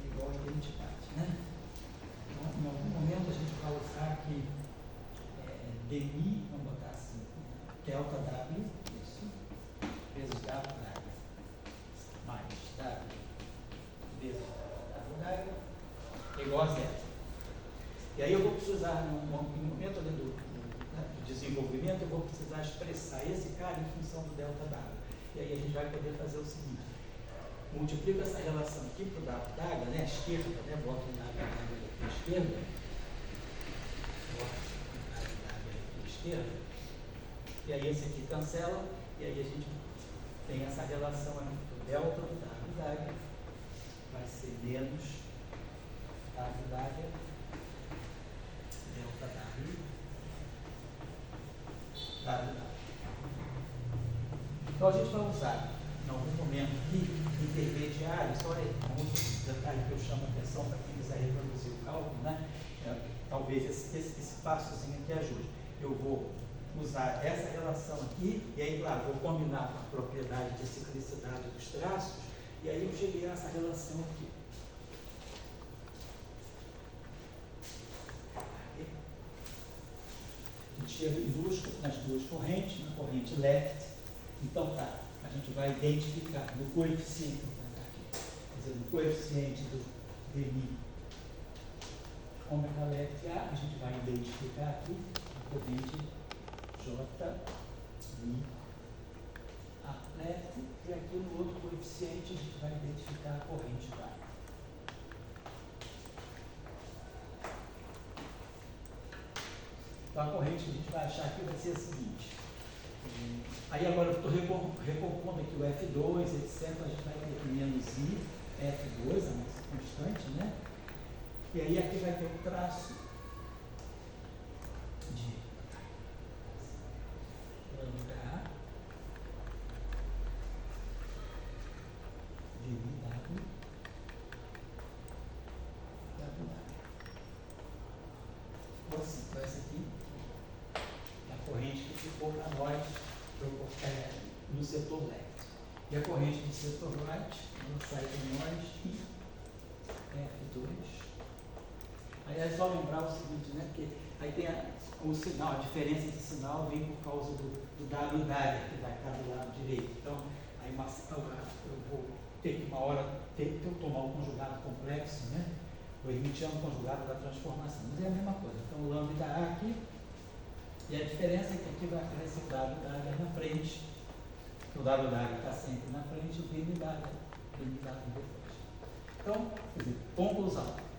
igual a identidade, né? Então, em algum momento a gente vai usar aqui DI, vamos botar assim, delta W, isso, vezes W, mais W, vezes W, igual a zero. E aí eu vou precisar, no momento ali do desenvolvimento, eu vou precisar expressar esse cara em função do delta W. E aí a gente vai poder fazer o seguinte, multiplica essa relação aqui para o W, né, a esquerda, né, bota um W aqui à esquerda, bota um W aqui à esquerda, e aí esse aqui cancela, e aí a gente tem essa relação aqui, o delta do W vai ser menos W, delta W. Então a gente vai usar, em algum momento aqui, intermediário, só aí, detalhe que eu chamo a atenção para quem quiser reproduzir o cálculo, né? Talvez esse passozinho aqui ajude. Eu vou usar essa relação aqui, e aí, claro, vou combinar com a propriedade de ciclicidade dos traços, e aí eu cheguei a essa relação aqui. A gente chega nas duas correntes, na corrente left, então tá, a gente vai identificar no coeficiente, quer dizer, no coeficiente do dmi ômega left A, a gente vai identificar aqui a corrente J I A left, e aqui no outro coeficiente a gente vai identificar a corrente Y. Então a corrente que a gente vai achar aqui vai ser a seguinte. Aí agora eu estou recompondo aqui o F2, etc. A gente vai ter menos I, F2, a nossa constante, né? E aí aqui vai ter o traço de lambda de IW Então assim, então essa aqui é a corrente que ficou para nós no setor left. E a corrente do setor right, ela sai para nós e F2. Aí é só lembrar o seguinte, né? Porque aí tem o sinal, a diferença de sinal vem por causa do W d'área, que vai estar do lado direito. Então, aí eu vou ter que uma hora ter que tomar o conjugado complexo, né? O hermitiano conjugado da transformação. Mas é a mesma coisa. Então, o lambda A aqui, e a diferença é que aqui vai aparecer o W d'área na frente. O W d'área está sempre na frente, o V d'área depois. Então, quer dizer, conclusão.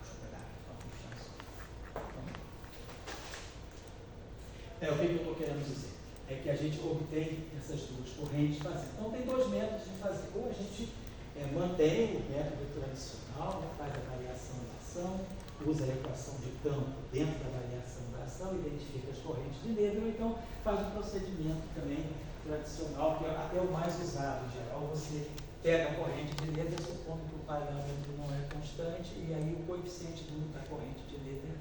O que eu estou querendo dizer? É que a gente obtém essas duas correntes fazendo. Então, tem dois métodos de fazer. Ou a gente mantém o método tradicional, né, faz a variação da ação, usa a equação de campo dentro da variação da ação, identifica as correntes de nível, ou então faz um procedimento também tradicional, que é até o mais usado em geral. Você pega a corrente de nível, supondo que o parâmetro não é constante, e aí o coeficiente da corrente de nível,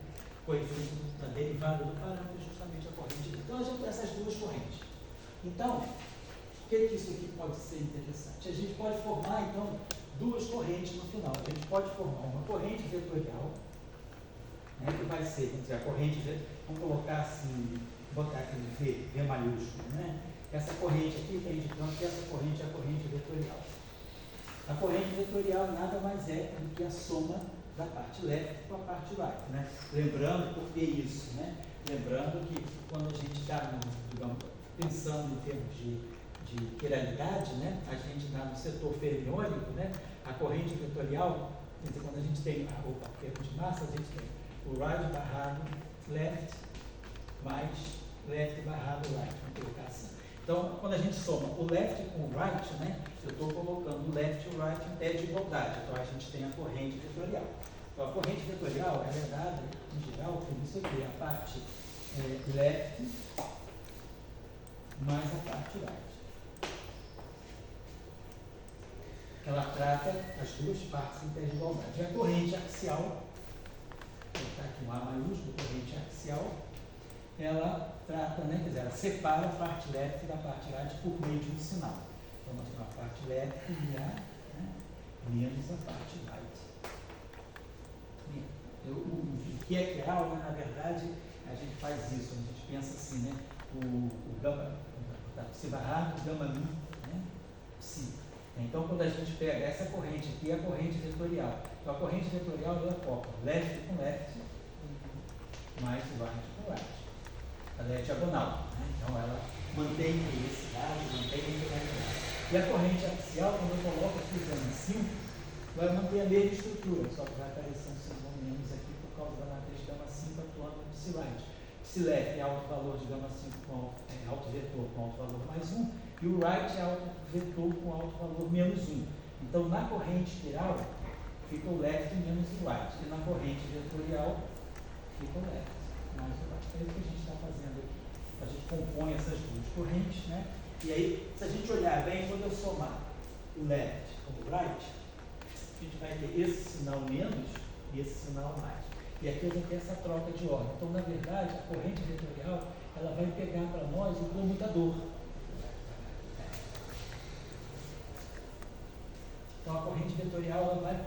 coeficiente da derivada do parâmetro, justamente a corrente. Então, a gente tem essas duas correntes. Então, o que isso aqui pode ser interessante? A gente pode formar, então, duas correntes no final. A gente pode formar uma corrente vetorial, né, que vai ser, vamos dizer, a corrente, vamos colocar assim, botar aqui no V maiúsculo, né? Essa corrente aqui está indicando que essa corrente é a corrente vetorial. A corrente vetorial nada mais é do que a soma da parte left com a parte right, né? Lembrando, por que isso, né? Lembrando que quando a gente está, digamos, pensando em termos de quiralidade, né? A gente está no setor fermiônico, né? A corrente vetorial, quer dizer, quando a gente tem o termo de massa, a gente tem o right barrado left mais left barrado right, vamos colocar assim. Então, quando a gente soma o left com o right, né, eu estou colocando o left e o right em pé de igualdade. Então, a gente tem a corrente vetorial. Então, a corrente vetorial é dada, em geral, por isso aqui, a parte left mais a parte right. Ela trata as duas partes em pé de igualdade. E a corrente axial, vou botar aqui um A maiúsculo, corrente axial, ela trata, né, quer dizer, ela separa a parte left da parte right por meio de um sinal. Então, nós temos a parte left e a, né, menos a parte right. O que é quiral, né, na verdade, a gente faz isso, a gente pensa assim, né, o gama, psi barrado, gama mi, né, psi. Então, quando a gente pega essa corrente aqui, é a corrente vetorial. Então, a corrente vetorial ela copa left com left, mais right com right. Ela é diagonal, né? Então ela mantém a velocidade, mantém a integralidade. E a corrente axial, quando eu coloco aqui o gama 5, vai manter a mesma estrutura, só que vai aparecer um símbolo menos aqui por causa da matriz gama 5 atuando no psi right. Psi left é alto valor de gama 5 com alto vetor com alto valor mais 1, e o right é alto vetor com alto valor menos 1. Então na corrente espiral fica o left menos o right, e na corrente vetorial fica o left mais o right. É isso que a gente está fazendo aqui. A gente compõe essas duas correntes, né? E aí, se a gente olhar bem, quando eu somar o left com o right, a gente vai ter esse sinal menos e esse sinal mais. E aqui eu vou ter essa troca de ordem. Então, na verdade, a corrente vetorial ela vai pegar para nós o comutador. Então, a corrente vetorial ela vai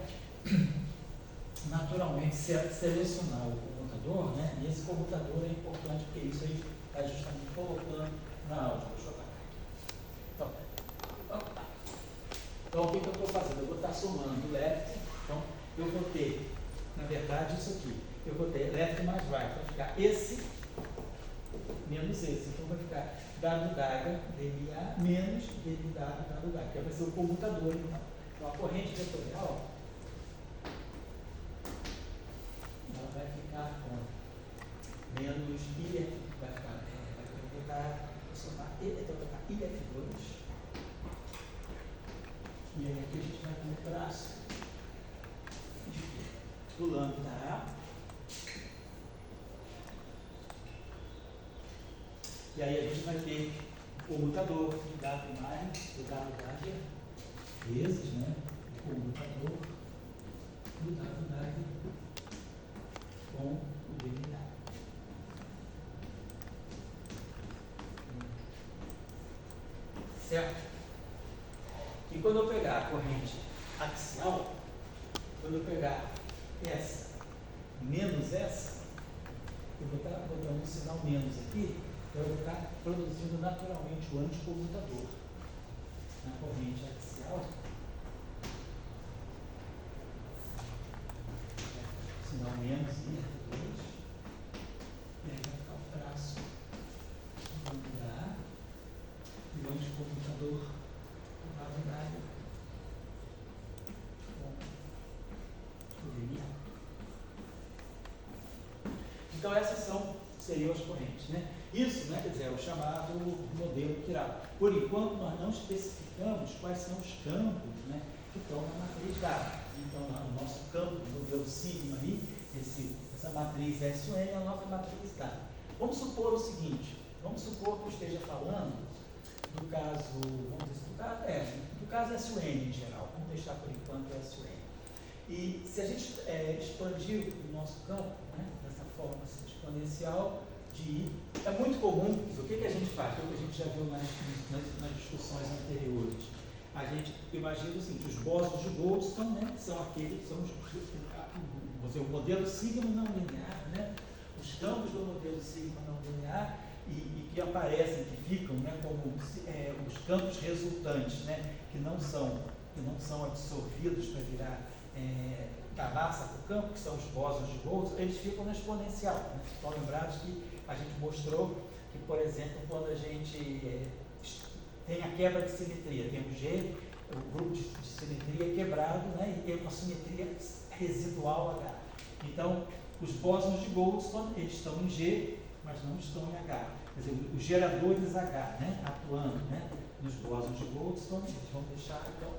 naturalmente selecionar o comutador, né? E esse comutador é importante porque isso aí está justamente colocando na aula. Deixa eu jogar. Então, o que eu estou fazendo? Eu vou estar somando left. Então, eu vou ter, na verdade, isso aqui. Eu vou ter left mais right. Vai ficar esse menos esse. Então, vai ficar dado daga, DMA, menos DMA dado daga. Que vai ser o comutador, então. Então, a corrente vetorial ela vai ficar com menos IF, vai ficar, somar IF2. E aí aqui a gente vai ter um traço do lambda A. E aí a gente vai ter o comutador do dado mais, do dado dado, vezes, né? O comutador do dado dado com o DNA. Certo? E quando eu pegar a corrente axial, quando eu pegar essa menos essa, eu vou estar botando um sinal menos aqui, então eu vou ficar produzindo naturalmente o anticomutador na corrente axial. Sinal menos IR2, e aí vai ficar o traço do A e o anticomutador do lado da área com o DNA. Então essas seriam as correntes, né? Isso, né, quer dizer, é o chamado modelo quiral. Por enquanto nós não especificamos quais são os campos, né, que estão na matriz dada. Então, o nosso campo do modelo sigma aí, essa matriz SUN é a nossa matriz dada. Vamos supor o seguinte, vamos supor que eu esteja falando do caso, do caso SUN em geral, vamos deixar por enquanto SUN. E se a gente expandir o nosso campo, né, dessa forma exponencial, é muito comum, o que a gente faz? O que a gente já viu nas discussões anteriores. A gente imagina o seguinte, os bósons de Goldstone, né, são aqueles, são o modelo sigma não linear, né, os campos do modelo sigma não linear e que aparecem, que ficam, né, como os campos resultantes, né, que não são absorvidos para virar da massa para o campo, que são os bósons de Goldstone, eles ficam na exponencial. Né? Estão lembrados que a gente mostrou que, por exemplo, quando a gente tem a quebra de simetria, tem o G, o grupo de simetria quebrado, né? E tem uma simetria residual H. Então, os bósons de Goldstone, eles estão em G, mas não estão em H. Quer dizer, os geradores H, né? Atuando, né, nos bósons de Goldstone, eles vão deixar então,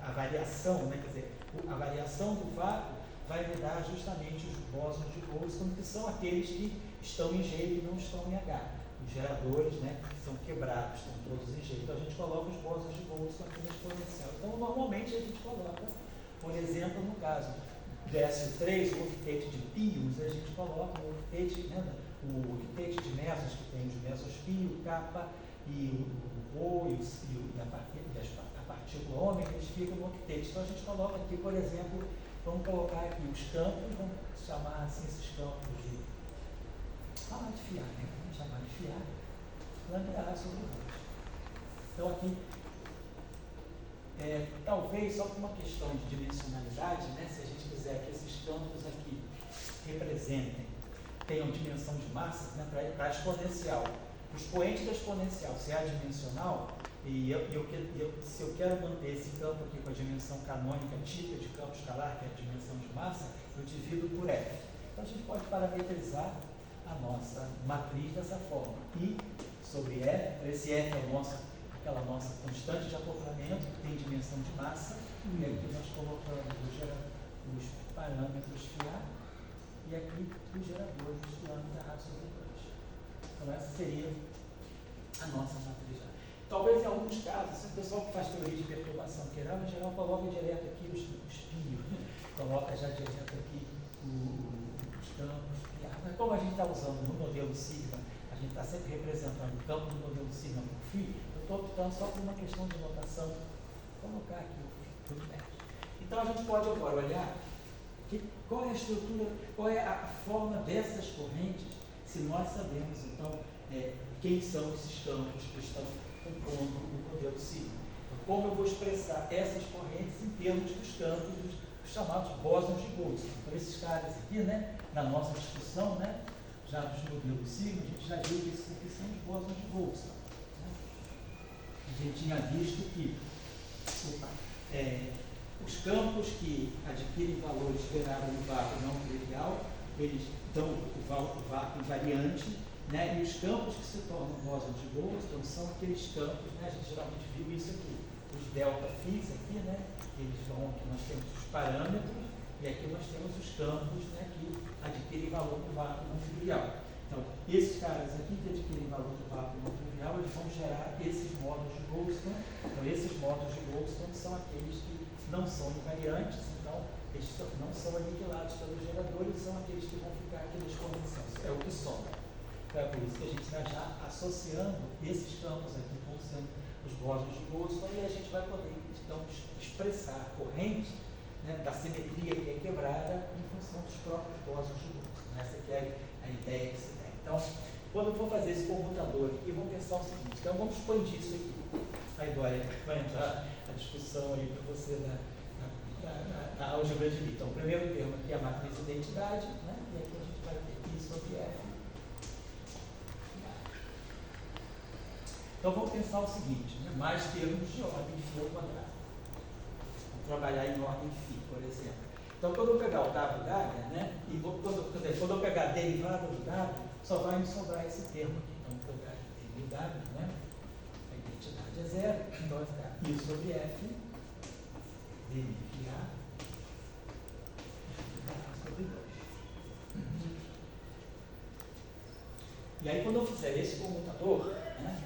a variação, né? Quer dizer, a variação do vácuo vai me dar justamente os bósons de Goldstone, que são aqueles que estão em G e não estão em H. Os geradores, né, são quebrados, estão todos em G. Então a gente coloca os bósons de Goldstone aqui na exponencial. Então normalmente a gente coloca, por exemplo, no caso do SU3, o octeto de pios, a gente coloca o octeto, né, o octeto de mesos, que tem os mesos pio, kappa e o Rho e a partícula ômega, eles ficam no octeto. Então a gente coloca aqui, por exemplo, vamos colocar aqui os campos, vamos chamar assim esses campos de fiar, né? Vamos chamar de fiar, lambda sobre o rosto. Então aqui, talvez só por uma questão de dimensionalidade, né? Se a gente quiser que esses campos aqui representem, tenham dimensão de massa, né? Para a exponencial. O expoente da exponencial, se é adimensional, se eu quero manter esse campo aqui com a dimensão canônica típica de campo escalar, que é a dimensão de massa, eu divido por F. Então a gente pode parametrizar a nossa matriz dessa forma. I sobre F, esse F é aquela nossa constante de acoplamento, que tem dimensão de massa, e aqui nós colocamos os parâmetros FIA e aqui os geradores lambda sobre 2. Então essa seria a nossa matriz. Talvez em alguns casos, o pessoal que faz teoria de perturbação queiral, em geral, coloca direto aqui os pios, coloca já direto aqui os campos. Mas como a gente está usando no modelo sigma, a gente está sempre representando o campo do modelo sigma por φ, eu estou optando só por uma questão de notação, colocar aqui o φ por perto. Então a gente pode agora olhar qual é a estrutura, qual é a forma dessas correntes, se nós sabemos então quem são esses campos que estão compondo o modelo sigma. Como eu vou expressar essas correntes em termos dos campos, dos chamados bósons de Goldstone. Então esses caras aqui, né, na nossa discussão, né, já dos modelos sigma, a gente já viu que esses aqui são os bósons de Goldstone. Né? A gente tinha visto que os campos que adquirem valores gerados no vácuo não trivial, eles dão o vácuo invariante, né? E os campos que se tornam bósons de Goldstone são aqueles campos, né? A gente geralmente viu isso aqui, os delta φs aqui, né? Eles vão, aqui nós temos os parâmetros e aqui nós temos os campos, né, que adquirem valor no vácuo não trivial. Então, esses caras aqui que adquirem valor no vácuo não trivial, eles vão gerar esses módulos de Goldstone. Então, esses módulos de Goldstone são aqueles que não são invariantes, então eles não são aniquilados pelos geradores, são aqueles que vão ficar aqui na exponencial, é o que sobra. Então, é por isso que a gente está já associando esses campos aqui como sendo os bósons de Goldstone, e a gente vai poder então expressar a corrente, né, da simetria que é quebrada em função dos próprios bósons de Goldstone. Essa aqui é a ideia que se tem. Então, quando eu for fazer esse comutador aqui, vamos pensar o seguinte, então vamos expandir isso aqui. Aí vai entrar a discussão aí para você na álgebra de Lie. Então, o primeiro termo aqui é a matriz de identidade, né? E aqui a gente vai ter I sobre F. Então, vamos pensar o seguinte, né? Mais termos de ordem φ ao quadrado. Vamos trabalhar em ordem φ, por exemplo. Então, quando eu pegar o W', né? E quando eu pegar a derivada do W, só vai me sobrar esse termo aqui. Então, vou pegar dw, né? A identidade é zero, então vai ficar I sobre F, dφ A sobre 2. E aí, quando eu fizer esse comutador, né?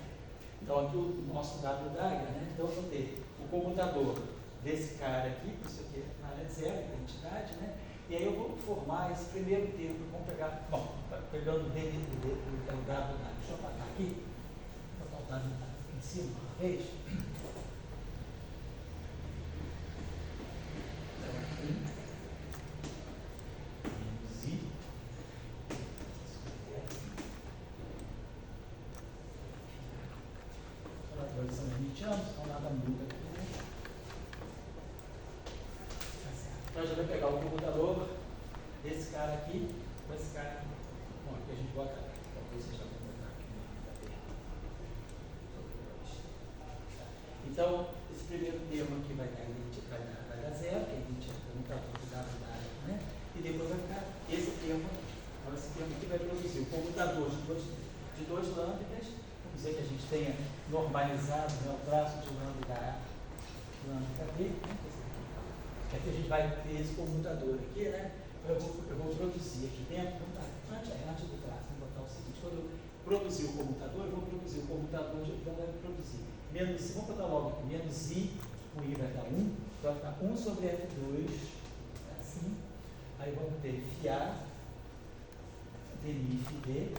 Então, aqui o nosso W d'A, né? Então, eu vou ter o comutador desse cara aqui, isso aqui é zero, identidade, né? E aí eu vou formar esse primeiro termo, vamos pegar, bom, pegando o W d'A, deixa eu apagar aqui, vou botar o W d'A aqui em cima uma vez. Então, aqui, menos I, os operadores são limitianos, então nada muda aqui. Então a gente vai pegar o computador desse cara aqui com esse cara aqui. Bom, aqui a gente bota, talvez vocês já vão botar aqui no Então, esse primeiro termo aqui vai dar zero, que a gente está computador do W, né? E depois vai ficar esse termo aqui. Então esse termo aqui vai produzir o computador de dois lambdas. Vamos dizer que a gente tenha normalizado, né, o traço de lambda A, lambda B, né? Aqui a gente vai ter esse comutador aqui, né? Eu vou produzir aqui dentro, antes do traço, vou botar o seguinte, quando eu produzir o comutador, eu vou produzir o comutador, então vai produzir menos, vamos botar logo aqui, menos I, o I vai dar 1, então vai ficar 1 sobre F2, assim, aí vamos ter φA, dNi φD,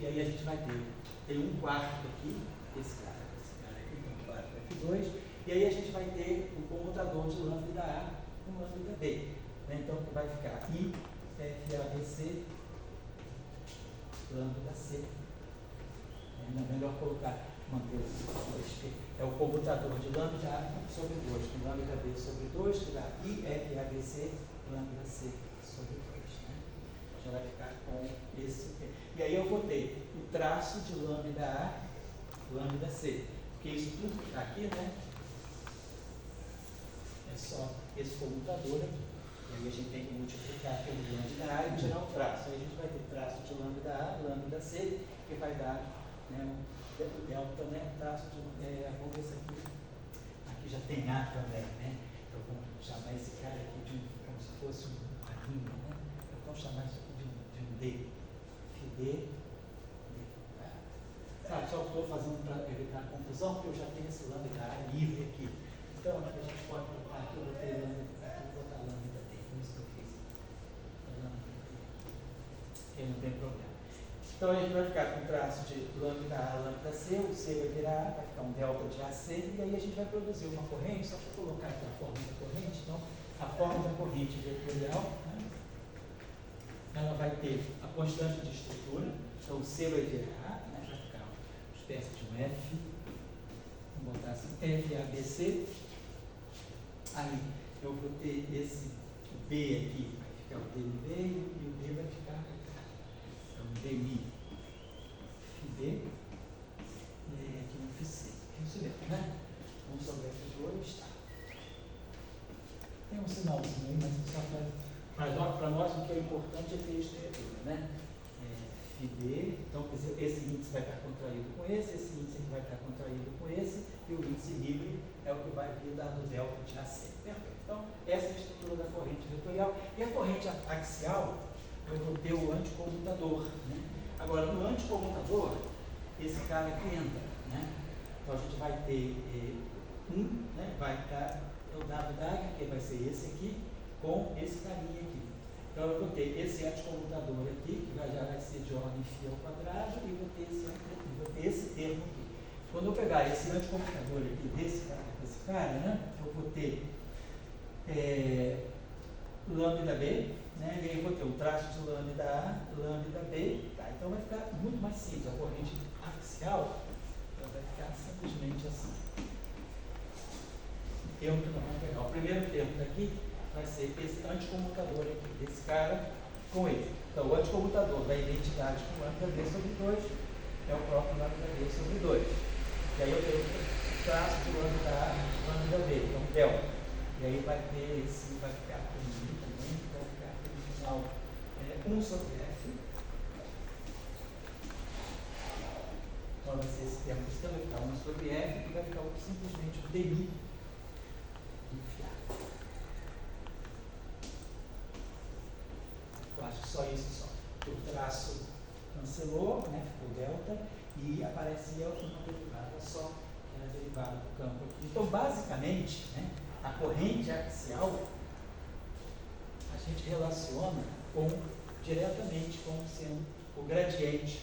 e aí a gente vai ter, tem 1/4 aqui, esse cara aqui, então 4 F2, e aí a gente vai ter o comutador de lambda A com lambda B. Né? Então vai ficar I, FABC, lambda C. Ainda é melhor manter os dois, que é o comutador de lambda A sobre 2, com lambda B sobre 2, que dá I, FABC, lambda C sobre 2. Né? Já vai ficar com esse. E aí eu vou ter o traço de lambda A, lambda C. Porque isso tudo que está aqui, né? É só esse comutador aqui. E aí a gente tem que multiplicar pelo lambda A e tirar o traço. Aí a gente vai ter traço de lambda A, lambda C, que vai dar, né, o delta, né, traço de. Vamos ver se aqui já tem A também, né? Então vamos chamar esse cara aqui como se fosse uma linha, né? Então vamos chamar isso aqui de um D. FD. Tá? Sabe, só estou fazendo para evitar confusão, porque eu já tenho esse lambda A livre aqui. Então, aqui a gente pode botar aqui, eu botei lambda aqui, vou botar lambda D, foi isso que eu fiz. Lambda D. Aí não tem problema. Então, a gente vai ficar com o traço de lambda A, lambda C, o C vai virar A, vai ficar um delta de AC, e aí a gente vai produzir uma corrente, só para colocar aqui a forma da corrente. Então, a forma da corrente vetorial, né, ela vai ter a constante de estrutura, então o C vai virar A, né, vai ficar uma espécie de um F, vamos botar assim, FABC. Aí eu vou ter esse B aqui, vai ficar o DB e o D vai ficar então DMI, FB, e aí aqui um FC. Isso mesmo, né? 1 sobre F2, tá. Tem um sinalzinho aí, mas só para nós o que é importante é ter estrutura, né? FB, então quer dizer, esse índice vai estar contraído com esse índice aqui vai estar contraído com esse, e o índice livre é o que vai vir dando delta de AC. Perfeito. Então, essa é a estrutura da corrente vetorial. E a corrente axial, eu vou ter o anticomutador. Né? Agora, no anticomutador, esse cara aqui entra. Né? Então, a gente vai ter né? Vai estar o WW, que vai ser esse aqui, com esse carinha aqui. Então, eu vou ter esse anticomutador aqui, que já vai ser de ordem φ ao quadrado, e vou ter esse termo aqui. Quando eu pegar esse anticomutador aqui, desse cara, né? Eu vou ter lambda B, né? E aí eu vou ter o traço de lambda A, lambda B, tá? Então vai ficar muito mais simples. A corrente axial vai ficar simplesmente assim. Termo que nós vamos pegar. O primeiro termo daqui vai ser esse anticomutador aqui, desse cara com ele. Então o anticomutador da identidade com lambda B sobre 2 é o próprio lambda B sobre 2. E aí eu tenho o traço de lambda A, lambda B, então delta. E aí vai ter esse, vai ficar comigo também, vai ficar aqui no final 1 sobre F. Então vai ser esse termo que vai ficar 1 sobre F, e vai ficar simplesmente o DI enfiado. Eu acho que só isso só. O traço cancelou, né, ficou delta, e aparecia uma derivada só, que era a derivada do campo aqui. Então, basicamente, né, a corrente axial a gente relaciona diretamente com sendo o gradiente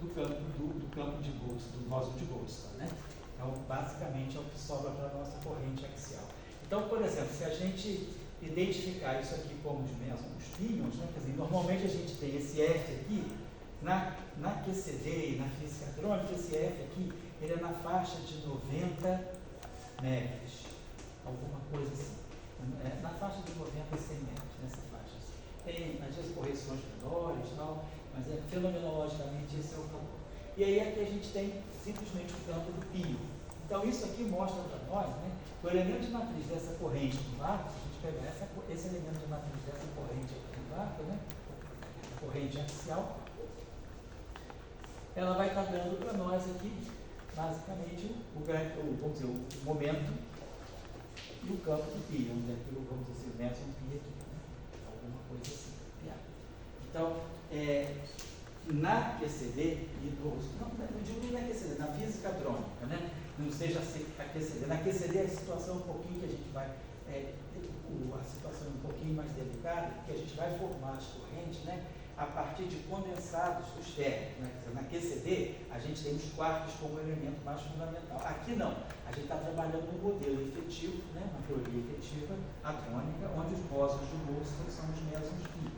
do campo de Boltzmann, do Bóson de Boltzmann, né? Então, basicamente, é o que sobra para a nossa corrente axial. Então, por exemplo, se a gente identificar isso aqui como os píons, né? Quer dizer, normalmente a gente tem esse F aqui, na QCD e na física hadrônica, esse F aqui, ele é na faixa de 90 metros, alguma coisa assim. Na faixa de 90 a 100 metros, nessa faixa. Assim. Tem, às vezes, correções menores, tal, mas fenomenologicamente esse é o calor. E aí aqui a gente tem simplesmente o campo do pio. Então isso aqui mostra para nós, né, que o elemento de matriz dessa corrente do vácuo, se a gente pegar esse elemento de matriz dessa corrente aqui do vácuo, né, a corrente axial, ela vai estar dando para nós aqui, basicamente, vamos dizer, o momento e o campo do pi, vamos dizer, o Nelson pi aqui, né? Alguma coisa assim. Então, na QCD, não digo na QCD, na física hadrônica, né? Não seja a QCD. Na QCD a situação é um pouquinho que a gente vai, a situação é um pouquinho mais delicada, porque a gente vai formar as correntes, né? A partir de condensados dos férreos. Né? Na QCD, a gente tem os quartos como elemento mais fundamental. Aqui não. A gente está trabalhando um modelo efetivo, né? Uma teoria efetiva hadrônica, onde os bósons de Boltzmann são os mesons pi.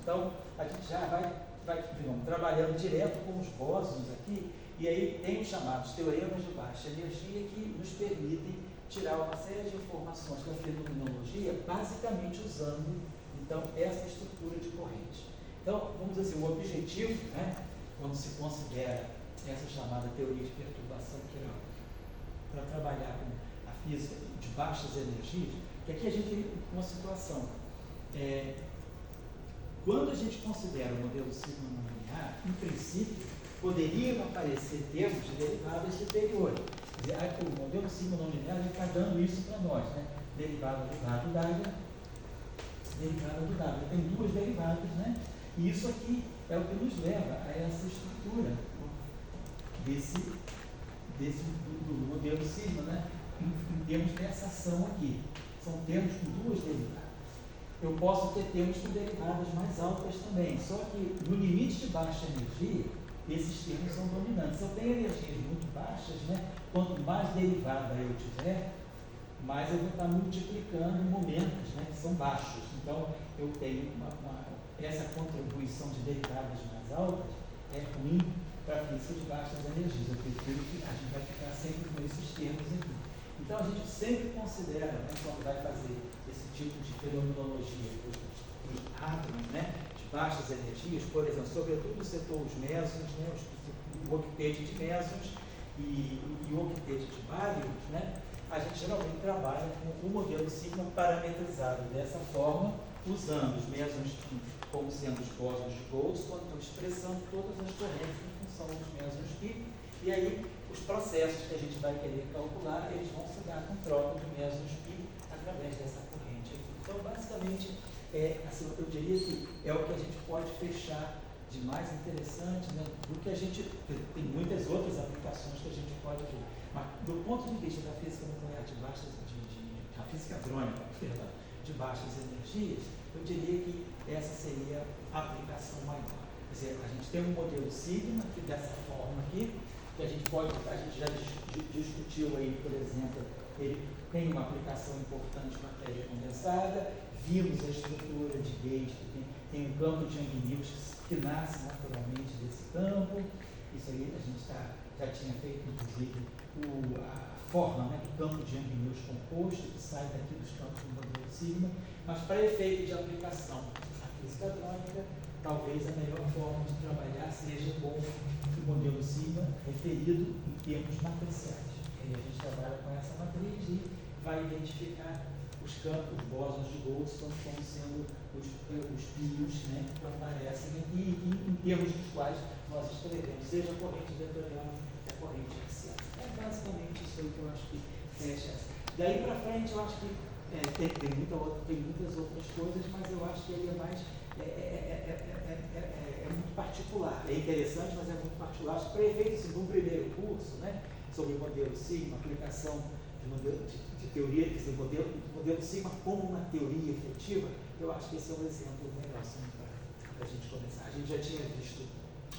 Então, a gente já vai trabalhando direto com os bósons aqui, e aí tem os chamados teoremas de baixa energia que nos permitem tirar uma série de informações da fenomenologia, basicamente usando, então, essa estrutura de corrente. Então, vamos dizer assim, o objetivo, né, quando se considera essa chamada teoria de perturbação, que era para trabalhar com a física de baixas energias, que aqui a gente tem uma situação. Quando a gente considera o modelo sigma não linear, em princípio, poderiam aparecer termos de derivadas superiores. Quer dizer, o modelo sigma não linear está dando isso para nós, né? Derivada do W, derivada do W. Tem duas derivadas, né? E isso aqui é o que nos leva a essa estrutura desse do modelo sigma, né? Em termos dessa ação aqui. São termos com duas derivadas. Eu posso ter termos com derivadas mais altas também, só que no limite de baixa energia, esses termos são dominantes. Se eu tenho energias muito baixas, né? Quanto mais derivada eu tiver, mais eu vou estar multiplicando momentos, né? Que são baixos. Então, eu tenho essa contribuição de derivadas mais altas é ruim para a física de baixas energias. Eu prefiro que a gente vai ficar sempre com esses termos aqui. Então, a gente sempre considera, né, quando vai fazer esse tipo de fenomenologia para os átomos, né, de baixas energias, por exemplo, sobretudo o setor os mesons, né, o octete de mesons e o octete de bários, né, a gente geralmente trabalha com o modelo sigma parametrizado dessa forma, usando os mesons como sendo os bósons de Goldstone, então expressando todas as correntes em função dos mesons π, e aí os processos que a gente vai querer calcular, eles vão se dar com troca de mesons π através dessa corrente aqui. Então, basicamente, assim, eu diria que é o que a gente pode fechar de mais interessante, né, do que a gente tem muitas outras aplicações que a gente pode ver. Mas, do ponto de vista da física nuclear de baixas, a física hadrônica, perdão, de baixas energias, eu diria que essa seria a aplicação maior. Quer dizer, a gente tem um modelo sigma, que dessa forma aqui, que a gente já discutiu aí, por exemplo, ele tem uma aplicação importante em matéria condensada, vimos a estrutura de gauge, que tem um campo de Young-Mills que nasce naturalmente desse campo. Isso aí a gente já tinha feito, inclusive, a forma, né, do campo de Young-Mills composto, que sai daqui dos campos do modelo sigma, mas para efeito de aplicação à física hadrônica, talvez a melhor forma de trabalhar seja com o modelo sigma referido em termos matriciais. E aí a gente trabalha com essa matriz e vai identificar os campos bósons de Goldstone como sendo os pios, né, que aparecem aqui e em termos dos quais nós escrevemos, seja a corrente vetorial ou a corrente axial. É basicamente isso aí que eu acho que fecha essa. Daí para frente eu acho que tem muitas outras coisas, mas eu acho que ele é mais muito particular. É interessante, mas é muito particular. Acho que para efeito assim, de um primeiro curso, né, sobre o modelo sigma, aplicação de teoria, quer dizer, o modelo sigma como uma teoria efetiva, eu acho que esse é um exemplo melhor assim, para a gente começar. A gente já tinha visto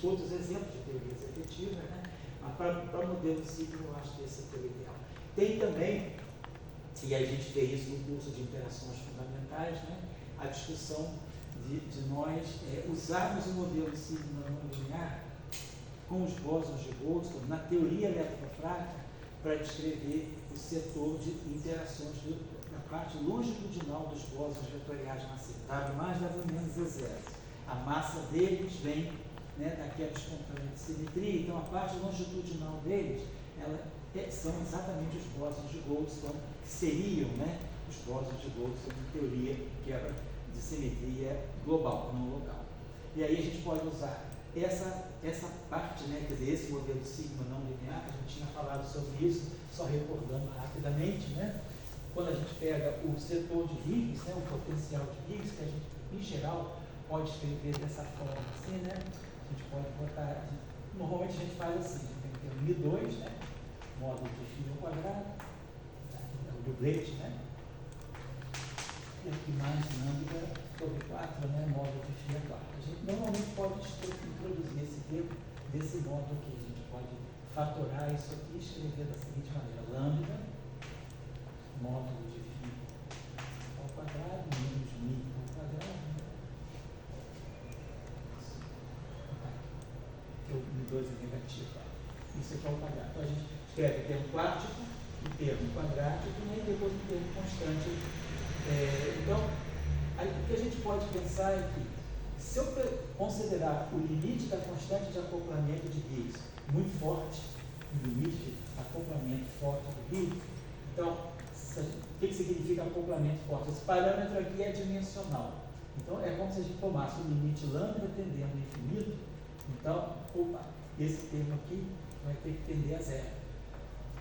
outros exemplos de teorias efetivas, né? Mas para o modelo sigma, eu acho que esse é o ideal. Tem também, e a gente vê isso no curso de interações fundamentais, né, a discussão de nós usarmos o modelo sigma não linear com os bósons de Goldstone na teoria eletrofrágil para descrever o setor de interações da parte longitudinal dos bósons vetoriais massivos, W mais W menos E0. A massa deles vem, né, daquela espontânea de simetria, então a parte longitudinal deles são exatamente os bósons de Goldstone, que seriam, né, os bósons de Goldstone em teoria que era de simetria global, não local. E aí a gente pode usar essa parte, né, quer dizer, esse modelo sigma não linear, a gente tinha falado sobre isso, só recordando rapidamente, né, quando a gente pega o setor de Higgs, né, o potencial de Higgs, que a gente, em geral, pode escrever dessa forma assim, né, a gente pode botar, normalmente a gente faz assim, tem que ter um Mi2, né, módulo de φ ao quadrado, é o doblete, né, e aqui mais lambda sobre 4, né, módulo de φ a 4. A gente normalmente pode introduzir esse termo desse modo aqui. A gente pode fatorar isso aqui e escrever da seguinte maneira: lambda, módulo de φ ao quadrado, menos mi ao quadrado. Porque o Mi2 é negativo. Isso aqui é o quadrado. Então a gente escreve o termo quádrico, o termo quadrático e depois o termo constante. Então, aí, o que a gente pode pensar é que, se eu considerar o limite da constante de acoplamento de Higgs muito forte, o limite de acoplamento forte do Higgs, então, o que significa acoplamento forte? Esse parâmetro aqui é dimensional. Então, é como se a gente tomasse o limite lambda tendendo ao infinito. Então, esse termo aqui vai ter que tender a zero,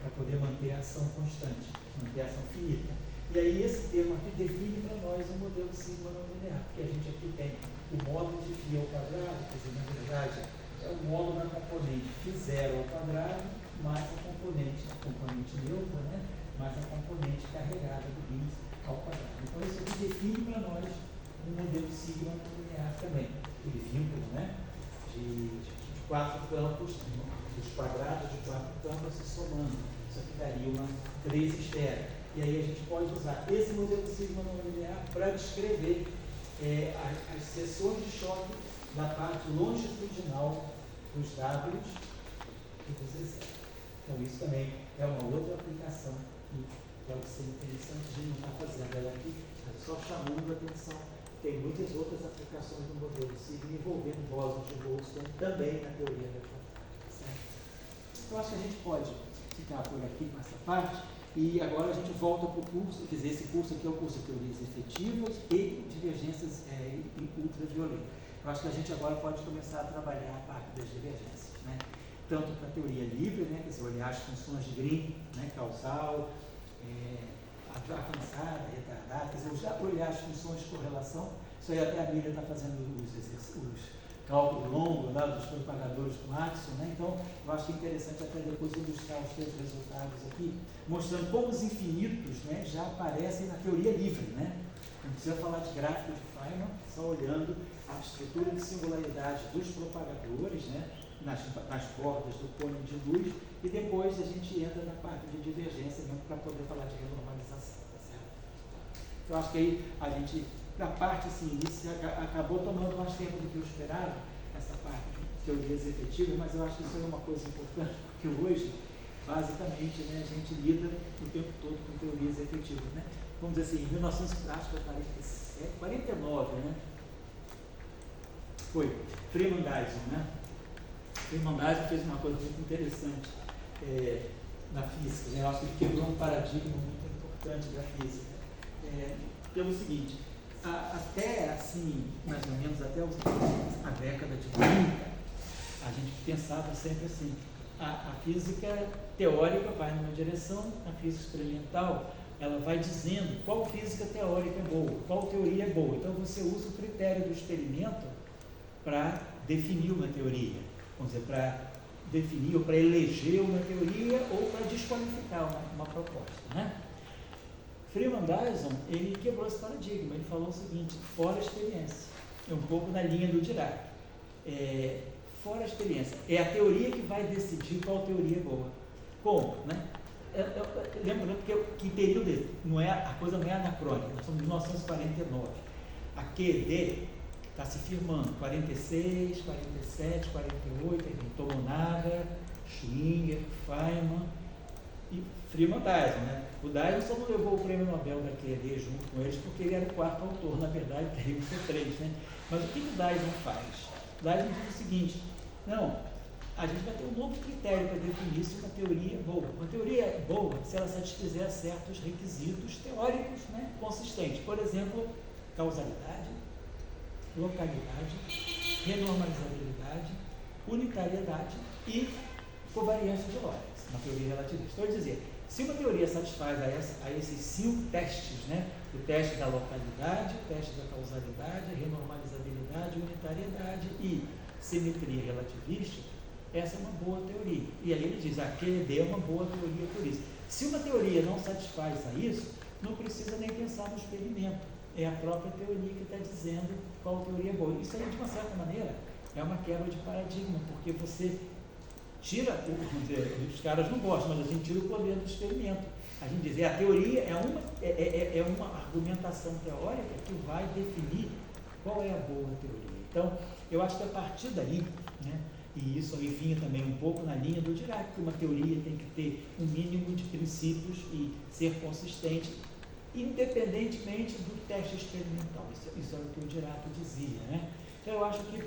para poder manter a ação constante, manter a ação finita. E aí esse termo aqui define para nós o modelo sigma não linear, porque a gente aqui tem o módulo de φ ao quadrado, quer dizer, na verdade, é o módulo da componente φ0 ao quadrado mais a componente neutra, né? Mais a componente carregada do bis ao quadrado. Então isso aqui define para nós um modelo sigma linear também. Aquele vínculo, né? De 4 campos, os quadrados de 4 campos se somando. Isso aqui daria uma 3 esferas. E aí a gente pode usar esse modelo sigma não linear para descrever as seções de choque da parte longitudinal dos Ws e dos Z. Então isso também é uma outra aplicação que pode ser interessante de não estar fazendo ela aqui, só chamando a atenção. Tem muitas outras aplicações do modelo sigma envolvendo bósons de Boltzmann também na teoria da computação. Eu acho que a gente pode ficar por aqui com essa parte e agora a gente volta para o curso, quer dizer, esse curso aqui é o curso de teorias efetivas e divergências ultravioletas. Eu acho que a gente agora pode começar a trabalhar a parte das divergências, né? Tanto para a teoria livre, né? Quer dizer, olhar as funções de Green, né? Causal, avançada, retardada, quer dizer, olhar as funções de correlação. Isso aí até a Miriam está fazendo os cálculos longos lá dos propagadores do Maxwell, né? Então, eu acho que é interessante até depois ilustrar os seus resultados aqui, mostrando como os infinitos, né, já aparecem na teoria livre, né? Não precisa falar de gráfico de Feynman, só olhando a estrutura de singularidade dos propagadores, né, nas bordas do cone de luz, e depois a gente entra na parte de divergência mesmo para poder falar de renormalização, tá certo? Eu acho que aí a gente, na parte assim, acabou tomando mais tempo do que eu esperava, essa parte de teorias efetivas, mas eu acho que isso é uma coisa importante, porque hoje, basicamente, né, a gente lida o tempo todo com teorias efetivas, né? Vamos dizer assim, em 1949, né? Foi Freeman Dyson, né? Freeman Dyson fez uma coisa muito interessante na física, né? Eu acho que ele quebrou um paradigma muito importante da física. Pelo seguinte, até assim, mais ou menos até a década de 30, a gente pensava sempre assim, a física teórica vai numa direção, a física experimental ela vai dizendo qual física teórica é boa, qual teoria é boa. Então você usa o critério do experimento para definir uma teoria, vamos dizer, para definir ou para eleger uma teoria ou para desqualificar uma proposta, né? Freeman Dyson, ele quebrou esse paradigma, ele falou o seguinte, fora a experiência, é um pouco na linha do Dirac, fora a experiência, é a teoria que vai decidir qual teoria é boa. Como, né? Lembrando que período esse? A coisa não é anacrônica, nós estamos em 1949, a QED está se firmando, 46, 47, 48, Tomonaga, Schwinger, Feynman e Freeman Dyson, né? O Dyson só não levou o prêmio Nobel da QED junto com eles porque ele era o quarto autor, na verdade teria que ser 3, né? Mas o que o Dyson faz? O Dyson diz o seguinte, não, a gente vai ter um novo critério para definir se uma teoria é boa. Uma teoria é boa se ela satisfizer certos requisitos teóricos, né, consistentes. Por exemplo, causalidade, localidade, renormalizabilidade, unitariedade e covariância de Lorentz, uma teoria relativista. Então, dizer, se uma teoria satisfaz a esses 5 testes, né, o teste da localidade, o teste da causalidade, renormalizabilidade, unitariedade e simetria relativista, essa é uma boa teoria. E aí ele diz, a QED é uma boa teoria por isso. Se uma teoria não satisfaz a isso, não precisa nem pensar no experimento. É a própria teoria que está dizendo qual teoria é boa. Isso aí, de uma certa maneira, é uma quebra de paradigma, porque você tira, os caras não gostam, mas a gente tira o poder do experimento. A gente diz, a teoria é uma argumentação teórica que vai definir qual é a boa teoria. Então, eu acho que a partir daí, né, e isso aí vinha também um pouco na linha do Dirac, que uma teoria tem que ter um mínimo de princípios e ser consistente, independentemente do teste experimental. Isso é o que o Dirac dizia, né? Então, eu acho que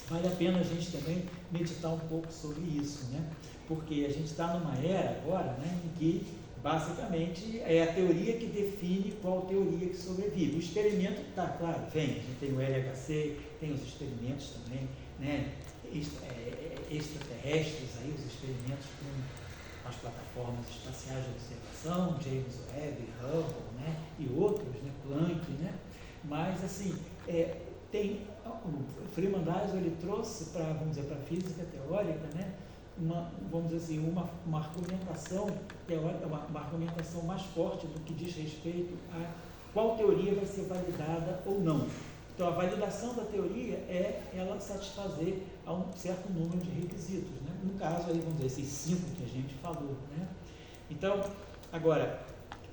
vale a pena a gente também meditar um pouco sobre isso, né? Porque a gente está numa era agora, né, em que, basicamente, é a teoria que define qual teoria que sobrevive. O experimento está, claro, vem, a gente tem o LHC, tem os experimentos também, né, extraterrestres, aí, os experimentos com as plataformas espaciais de observação, James Webb, Hubble, né, e outros, né, Planck, né, mas, assim, o Freeman Dyson, ele trouxe para, vamos dizer, para a física teórica, né, vamos dizer assim, uma argumentação teórica, uma argumentação mais forte do que diz respeito a qual teoria vai ser validada ou não. Então, a validação da teoria é ela satisfazer a um certo número de requisitos, né? No caso, aí, vamos dizer, esses 5 que a gente falou, né? Então, agora,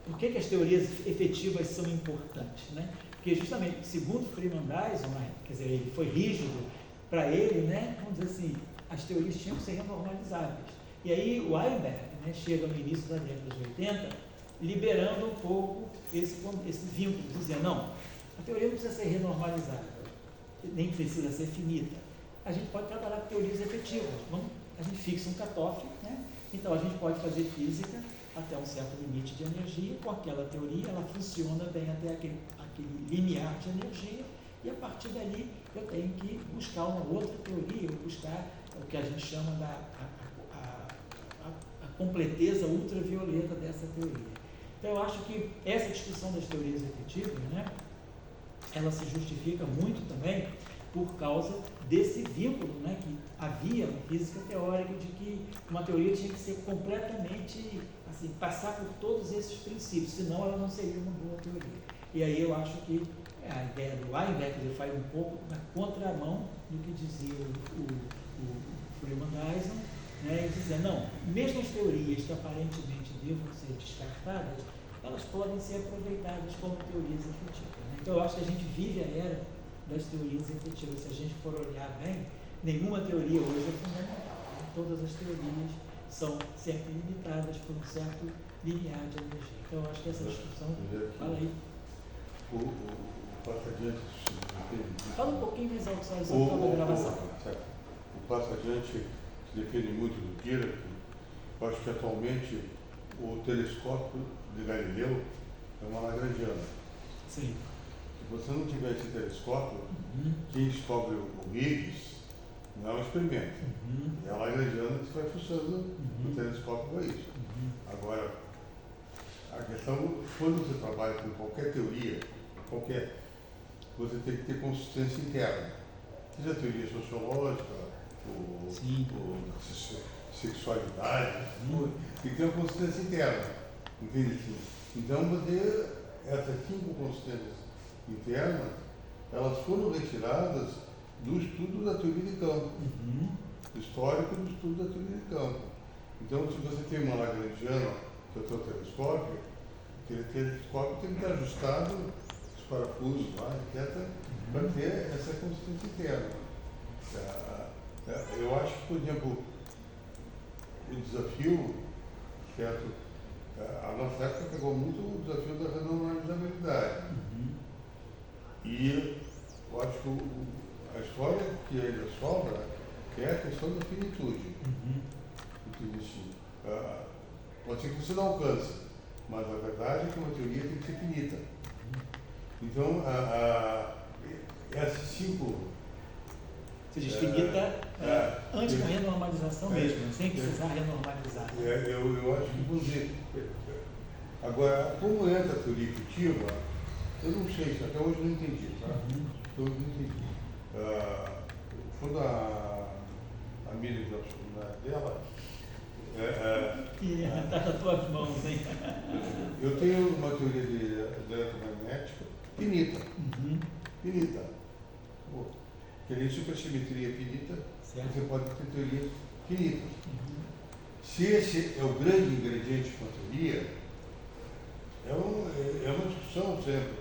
por que as teorias efetivas são importantes, né? Porque, justamente, segundo Freeman Dyson, quer dizer, ele foi rígido, para ele, né, vamos dizer assim, as teorias tinham que ser renormalizáveis. E aí, o Weinberg, né, chega no início da década de 80, liberando um pouco esse vínculo, dizendo, não, a teoria não precisa ser renormalizável, nem precisa ser finita. A gente pode trabalhar com teorias efetivas. A gente fixa um cutoff, né? Então a gente pode fazer física até um certo limite de energia. Com aquela teoria, ela funciona bem até aquele limiar de energia, e a partir dali eu tenho que buscar uma outra teoria, buscar o que a gente chama a completeza ultravioleta dessa teoria. Então eu acho que essa discussão das teorias efetivas, né, ela se justifica muito também por causa desse vínculo, né, que havia na física teórica, de que uma teoria tinha que ser completamente, assim, passar por todos esses princípios, senão ela não seria uma boa teoria. E aí eu acho que a ideia do Weinberg faz um pouco na contramão do que dizia o Freeman Dyson, né, e dizer, não, mesmo as teorias que aparentemente devam ser descartadas, elas podem ser aproveitadas como teorias efetivas, né? Então eu acho que a gente vive a era das teorias efetivas. Se a gente for olhar bem, nenhuma teoria hoje é fundamental, né? Todas as teorias são sempre limitadas por um certo limiar de energia. Então eu acho que essa discussão... Fala aí. O passo adiante... Fala um pouquinho mais alto, só sobre a gravação. O passo adiante se depende muito do Dirac. Eu acho que atualmente o telescópio de Galileu é uma lagrangiana. Sim. Se você não tiver esse telescópio, quem descobre o Higgs não é um experimento. É a lagrangiana que vai funcionando o telescópio para isso. Agora, a questão, quando você trabalha com qualquer teoria, você tem que ter consistência interna. Seja a teoria sociológica, sexualidade, tem que ter uma consistência interna. Entende? Então, essas 5 consistências internas, elas foram retiradas do estudo da teoria de campo, histórico do estudo da teoria de campo. Então, se você tem uma lagrangiana, que é o seu telescópio, aquele telescópio tem que estar ajustado, os parafusos lá, etc., para ter essa consistência interna. Eu acho que, por exemplo, o desafio, certo? A nossa época pegou muito o desafio da renormalizabilidade. E eu acho que a história que ainda sobra é a questão da finitude. Pode ser que você não alcance, mas a verdade é que uma teoria tem que ser finita. Então, essas 5... Você diz finita antes da renormalização mesmo, sem precisar renormalizar. Eu acho que, vamos dizer, agora, como entra a teoria efetiva, eu não sei, até hoje não entendi, tá? Eu não entendi. Quando a Miriam dela... Está nas tuas mãos, hein? Eu tenho uma teoria de eletromagnética finita. Finita. Que nem supersimetria finita, você pode ter teoria finita. Se esse é o grande ingrediente de uma teoria, é uma discussão sempre.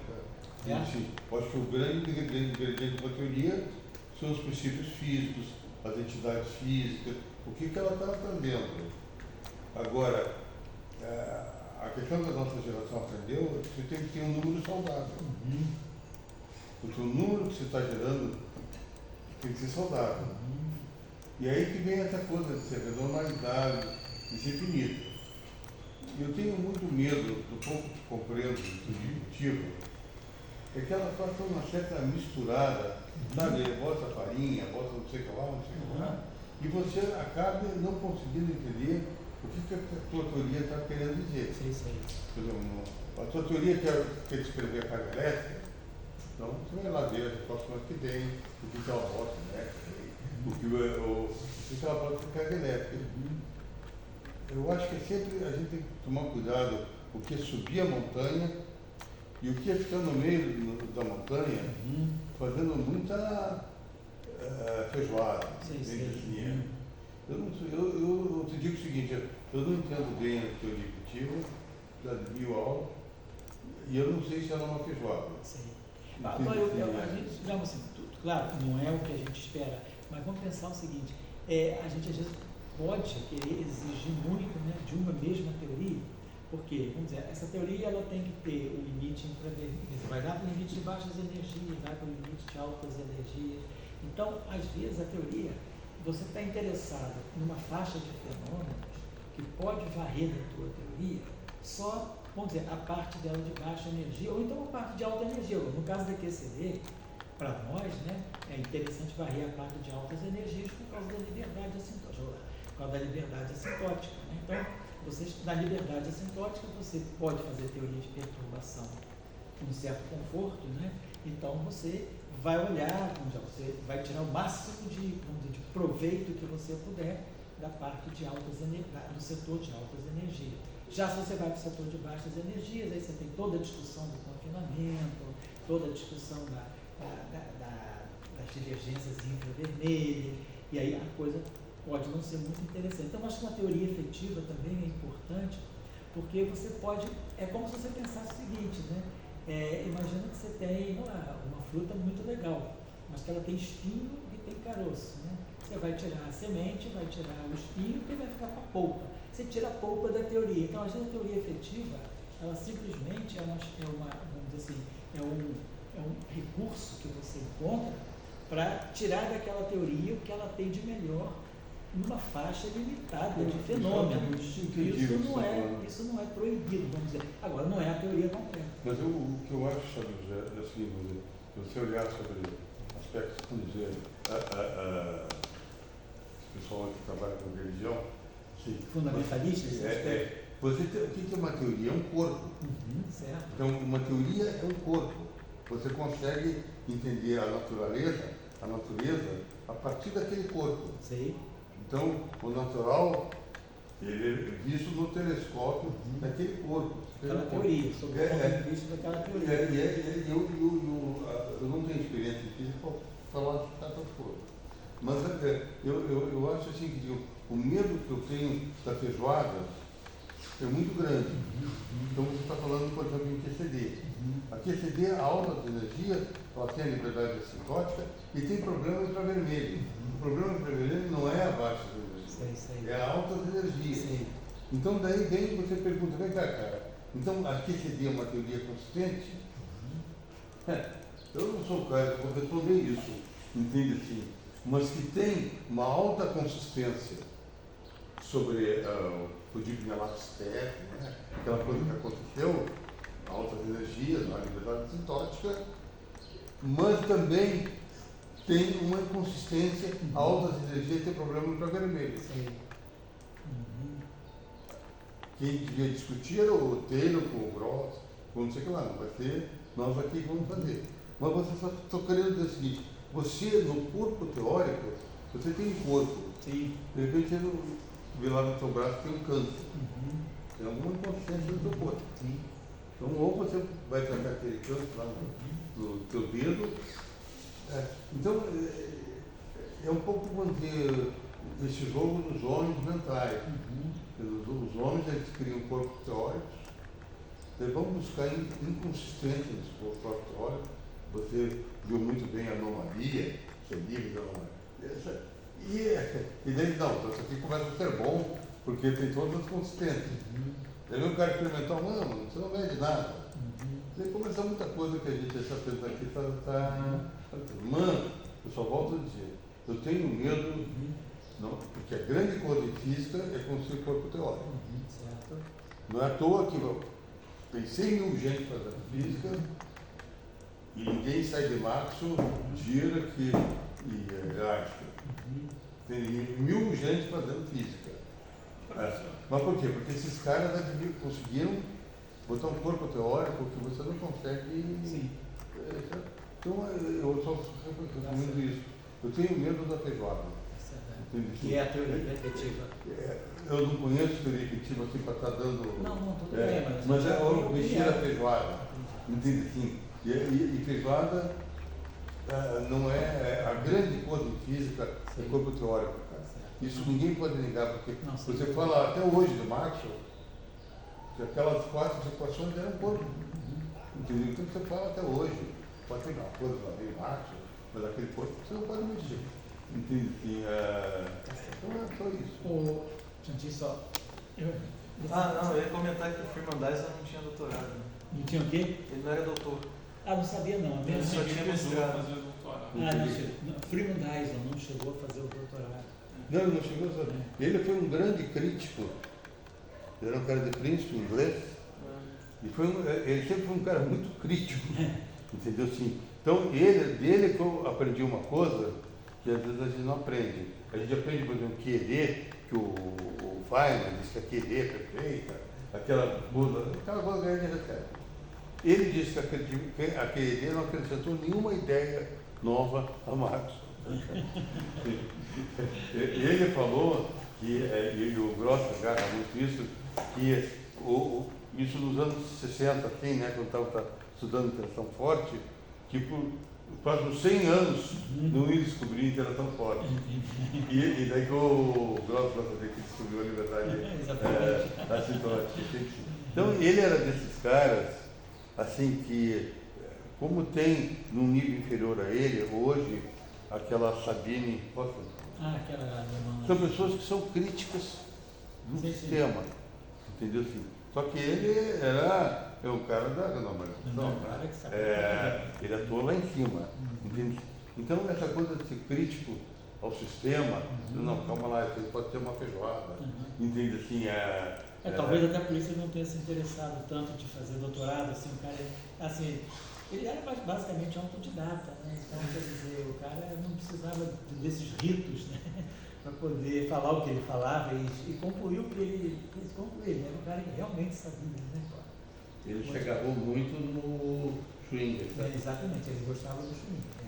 Acho que o grande ingrediente de uma teoria são os princípios físicos, as entidades físicas, o que ela está atendendo. Agora, a questão que a nossa geração aprendeu é que você tem que ter um número saudável. Porque o número que você está gerando tem que ser saudável. E aí que vem essa coisa de ser renormalizável, de ser finito. E eu tenho muito medo do pouco que compreendo do efetivo, é que ela faça uma certa misturada, sabe? Bota farinha, bota não sei o que lá, não sei o que lá, e você acaba não conseguindo entender o que a tua teoria está querendo dizer. Sim. Por exemplo, a tua teoria quer descrever a carga elétrica, então você vai lá ver as próximas que tem, o que ela bota, né? Você estava falando de carga elétrica. Eu acho que sempre a gente tem que tomar cuidado o que é subir a montanha e o que é ficar no meio da montanha fazendo muita feijoada. Sei. Eu te digo o seguinte, eu não entendo bem a teoria efetiva, já li o aula, e eu não sei se ela é uma feijoada. Sei. Agora, a gente, digamos assim, claro, não é o que a gente espera, mas vamos pensar o seguinte, a gente às vezes pode querer exigir muito, né, de uma mesma teoria, porque, vamos dizer, essa teoria ela tem que ter o limite infravermelho, vai dar para o limite de baixas energias, vai para o limite de altas energias. Então, às vezes, a teoria, você está interessado numa faixa de fenômenos que pode varrer da tua teoria só, vamos dizer, a parte dela de baixa energia, ou então a parte de alta energia. No caso da QCD, para nós, né, é interessante varrer a parte de altas energias por causa da liberdade assintótica. Por causa da liberdade assintótica. Né? Então, na liberdade assintótica, você pode fazer teoria de perturbação com um certo conforto, né? Então você vai olhar, você vai tirar o máximo de, vamos dizer, de proveito que você puder da parte de do setor de altas energias. Já se você vai para o setor de baixas energias, aí você tem toda a discussão do confinamento, toda a discussão das divergências infravermelhas, e aí a coisa pode não ser muito interessante. Então, acho que uma teoria efetiva também é importante, porque você pode, é como se você pensasse o seguinte, né? Imagina que você tem uma fruta muito legal, mas que ela tem espinho e tem caroço, né? Você vai tirar a semente, vai tirar o espinho e vai ficar com a polpa. Você tira a polpa da teoria. Então, às vezes a teoria efetiva, ela simplesmente vamos dizer assim, é um recurso que você encontra para tirar daquela teoria o que ela tem de melhor numa faixa limitada de fenômenos. Isso não é proibido, vamos dizer. Agora, não é a teoria completa. Mas o que eu acho, sabe, José, é o seguinte, se você olhar sobre aspectos, como dizer, esse pessoal que trabalha com religião, fundamentalistas, o que é uma teoria? É um corpo. Certo. Então, uma teoria é um corpo. Você consegue entender a natureza a partir daquele corpo. Sim. Então, o natural, ele é visto no telescópio daquele corpo. Aquela teoria, sobre o ponto de vista daquela teoria. Eu não tenho experiência em física para falar de cada corpo. Mas eu acho assim que o medo que eu tenho da feijoada é muito grande. Então, você está falando, por exemplo, em QCD. A QCD, a alta energia, ela tem a liberdade assintótica e tem problema infravermelho. O problema infravermelho não é a baixa energia, é a alta energia. Então, daí vem você pergunta, vem cá, cara, então a QCD é uma teoria consistente? Eu não sou o cara que vou responder isso, entende assim? Mas que tem uma alta consistência sobre o Dignalaxter, né? Aquela coisa que aconteceu, altas energias, a liberdade assintótica, mas também tem uma inconsistência, a altas energias tem problema infravermelho. Quem devia discutir era o Taylor com o Gross, com não sei o que lá, não vai ter, nós aqui vamos fazer. Mas você só está querendo dizer o seguinte, você no corpo teórico, você tem um corpo, de repente você vê lá no seu braço tem um câncer, tem alguma inconsistência no seu corpo. Então, ou você vai tratar aquele câncer lá no teu dedo. Então, é um pouco, vamos dizer, esse jogo dos homens mentais. Os homens, eles criam corpos teóricos, eles vão buscar inconsistência nesse corpo teórico. Você viu muito bem a anomalia, seu livro de anomalia. E daí, não, então isso aqui começa a ser bom, porque tem todas as consistências. Daí o cara experimental, não, você não mede nada. Daí começa muita coisa que a gente está pensando aqui, Mano, eu só volto a dizer, eu tenho medo, não, porque a grande coisa em física é construir corpo teórico. Não é à toa que tem 100 mil gente fazendo física e ninguém sai de Maxwell, Dirac e Einstein. Tem 1000 gente fazendo física. Mas por quê? Porque esses caras conseguiram botar um corpo teórico que você não consegue. Então, eu só resumindo isso. Eu tenho medo da feijoada. que é a teoria efetiva. Eu não conheço teoria efetiva assim para estar dando. Não, tudo bem, mas é o opinião. mexer a feijoada. Entende assim? E feijoada não é. A grande coisa de física é corpo teórico, cara. Isso ninguém pode negar, porque você fala até hoje do Maxwell, que aquelas 4 equações eram corpo. Entendeu? Então você fala até hoje. Pode ter uma coisa lá meio Maxwell, mas aquele corpo você não pode mexer. Entende? Então é só isso. Jandir, só. Não, eu ia comentar que o Freeman Dyson não tinha doutorado. Não tinha o quê? Ele não era doutor. Não sabia não. Ele só tinha mestrado. fazer o doutorado. Não, Freeman Dyson não chegou a fazer o doutorado. Não chegou a saber. Ele foi um grande crítico. Ele era um cara de Princeton, inglês. E ele sempre foi um cara muito crítico. Entendeu? Assim, então, dele que eu aprendi uma coisa que às vezes a gente não aprende. A gente aprende, por exemplo, QED, que o Feynman disse que a QED é perfeita, aquela coisa que a gente recebe. Ele disse que a QED não acrescentou nenhuma ideia nova a Marx. Ele falou que, e o Gross agarra muito isso, que isso nos anos 60, assim, né, quando estava estudando interação forte, que por quase uns 100 anos não ia descobrir interação forte. E daí que o Gross vai saber que descobriu a liberdade assintótica. Então ele era desses caras, assim, que como tem num nível inferior a ele, hoje, aquela Sabine, Aquela alemã. são pessoas que são críticas do sistema, entendeu? Assim, só que ele era um cara da normalização, ele atuou lá em cima, entende? Então essa coisa de ser crítico ao sistema, não, calma lá, isso pode ser uma feijoada, entende? Assim, talvez até por isso ele não tenha se interessado tanto de fazer doutorado, assim, o cara, assim, ele era basicamente autodidata, né? Então, quer dizer, o cara não precisava desses ritos, né? Para poder falar o que ele falava e concluir o que ele concluiu. Ele era um cara que realmente sabia, né? Ele se agarrou muito no Schwinger, tá? Exatamente, ele gostava do Schwinger.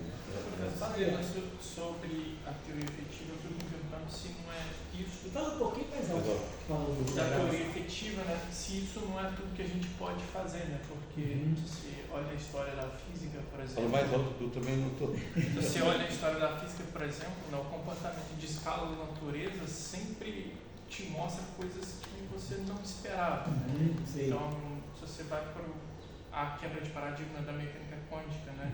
Sabendo sobre a teoria efetiva, eu estou me perguntando se não é isso. Fala um pouquinho mais alto. Da teoria efetiva, né? Se isso não é tudo que a gente pode fazer, né? Porque se olha a história da física, por exemplo. Fala mais alto que eu também não estou. Se você olha a história da física, por exemplo, né, o comportamento de escala da natureza sempre te mostra coisas que você não esperava. Né? Então, se você vai para a quebra de paradigma da mecânica quântica, né?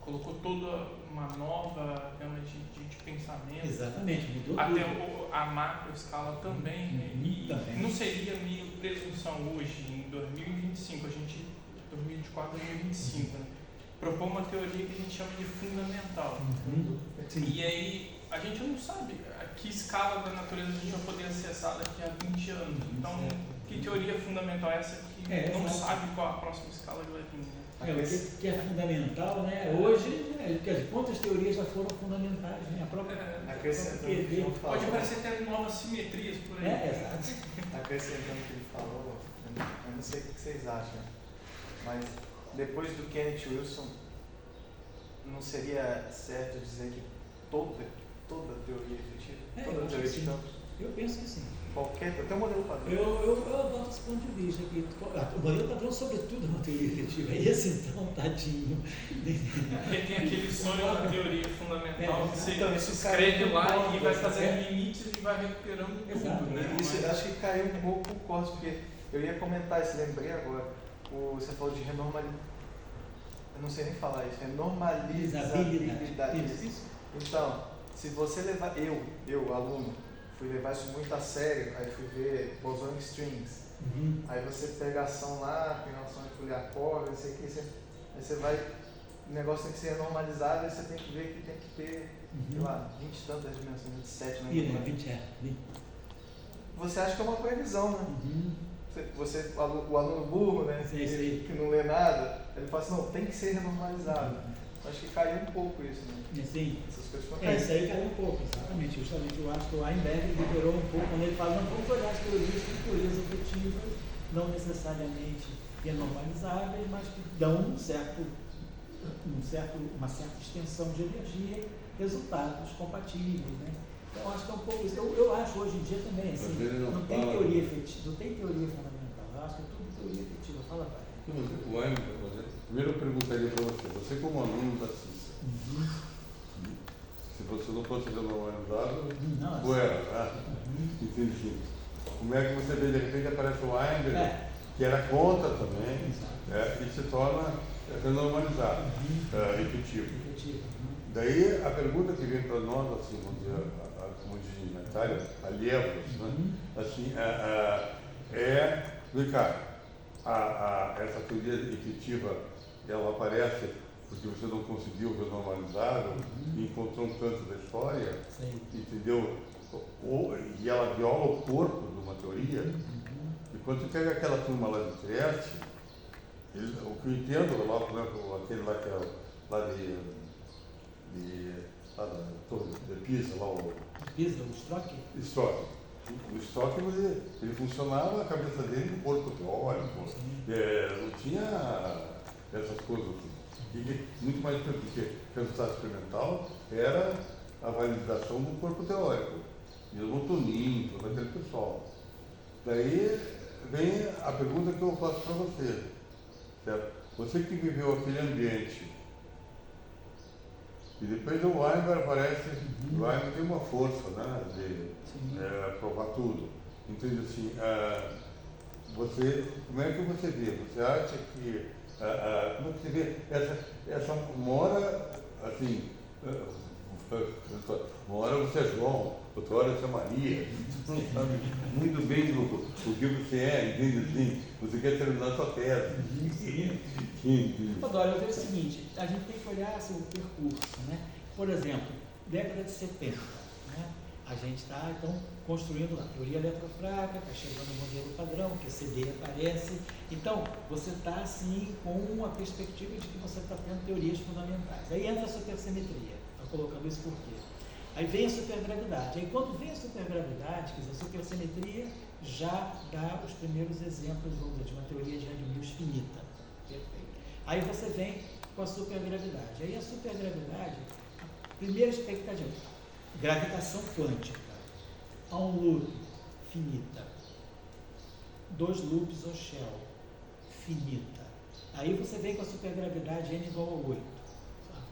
Colocou toda uma nova gama de pensamento. Exatamente, mudou até tudo. A macro escala também. Né? E não seria meio presunção hoje, em 2025, 2024, 2025, né? Propor uma teoria que a gente chama de fundamental. E aí, a gente não sabe a que escala da natureza a gente vai poder acessar daqui a 20 anos. Então, que teoria fundamental é essa que não sabe qual a próxima escala que vai vir? Né? O que é fundamental, né? Hoje, quer dizer, quantas teorias já foram fundamentais, né? A própria pode parecer até novas simetrias por aí. Exato. Acrescentando o que ele falou, eu não sei o que vocês acham, mas depois do Kenneth Wilson, não seria certo dizer que toda teoria efetiva, toda teoria de campos, eu penso que sim. Até o modelo padrão. Eu adoto esse ponto de vista aqui. O modelo padrão, sobretudo, é uma teoria efetiva. Esse, então, tadinho. Porque tem aquele sonho da teoria fundamental que você escreve lá e vai fazendo limites e vai recuperando tudo. Né? Isso, acho que caiu um pouco o corte, porque eu ia comentar isso, lembrei agora. Você falou de renormalização. Eu não sei nem falar isso. Renormalizabilidade. Isso. Então, se você levar. Eu, aluno, fui levar isso muito a sério, aí fui ver Bosonic Strings. Aí você pega ação lá, tem ação de Poliakov, não sei o que, aí você vai. O negócio tem que ser normalizado, aí você tem que ver que tem que ter, sei lá, 20 e tantas dimensões, 27, né? 20. Você acha que é uma previsão, né? Você, o aluno burro, né? Que não lê nada, ele fala assim, não, tem que ser renormalizado. Acho que caiu um pouco isso, né? Sim. Essas coisas foram Isso aí caiu um pouco, exatamente. Justamente, eu acho que o Weinberg liberou um pouco quando ele fala, não vamos olhar as teorias como teorias efetivas, não necessariamente renormalizáveis, mas que dão uma certa extensão de energia, resultados compatíveis, né? Então, acho que é um pouco isso. Eu acho hoje em dia também, assim, Mas ele não não tem fala. teoria efetiva, não tem teoria fundamental. Eu acho que é tudo teoria efetiva. Fala, vai. O Weinberg, primeiro eu perguntaria para você como aluno da CISA, se você não fosse normalizado, Nossa. ou era, né? Entendi. Como é que você vê, de repente aparece o Weinberg, que era contra também, e se torna renormalizado, efetivo. Daí a pergunta que vem para nós, assim, vamos dizer, como diz Natália, alievos, né? Assim, vem cá, essa teoria efetiva, ela aparece porque você não conseguiu renormalizar e encontrou um canto da história, entendeu? E ela viola o corpo de uma teoria. E quando você pega aquela turma lá de Trieste, o que eu entendo lá, por exemplo, aquele lá que é lá da Torre de Pisa, lá o Pisa, o Strock? Strock. O Strock, ele funcionava a cabeça dele no corpo teórico, não tinha essas coisas assim. E muito mais porque o resultado experimental era a validação do corpo teórico. Mesmo o Toninho, todo aquele pessoal. Daí vem a pergunta que eu faço para você. Certo? Você que viveu aquele ambiente, e depois o Weinberg aparece, o Weinberg tem uma força, né, de provar tudo. Então, assim, como é que você vê? Você acha que, como é que você vê essa uma hora, assim, uma hora você é João, outra hora você é Maria, você não sabe muito bem o que você é, entende assim? Você quer terminar a sua tese. Agora, eu vejo o seguinte, a gente tem que olhar assim, o percurso, né? Por exemplo, década de 70, né? A gente está, então, construindo a teoria eletrofraca, está chegando o modelo padrão, que CD aparece. Então, você está, assim, com a perspectiva de que você está tendo teorias fundamentais. Aí entra a supersimetria, estou colocando isso por quê? Aí vem a supergravidade. Aí, quando vem a supergravidade, quer dizer, a supersimetria já dá os primeiros exemplos, vamos dizer, de uma teoria de Yang-Mills finita. Perfeito. Aí você vem com a supergravidade. Aí a supergravidade, a primeira expectativa, gravitação quântica, a um loop finita, 2 loops ou shell, finita. Aí você vem com a supergravidade n igual a 8,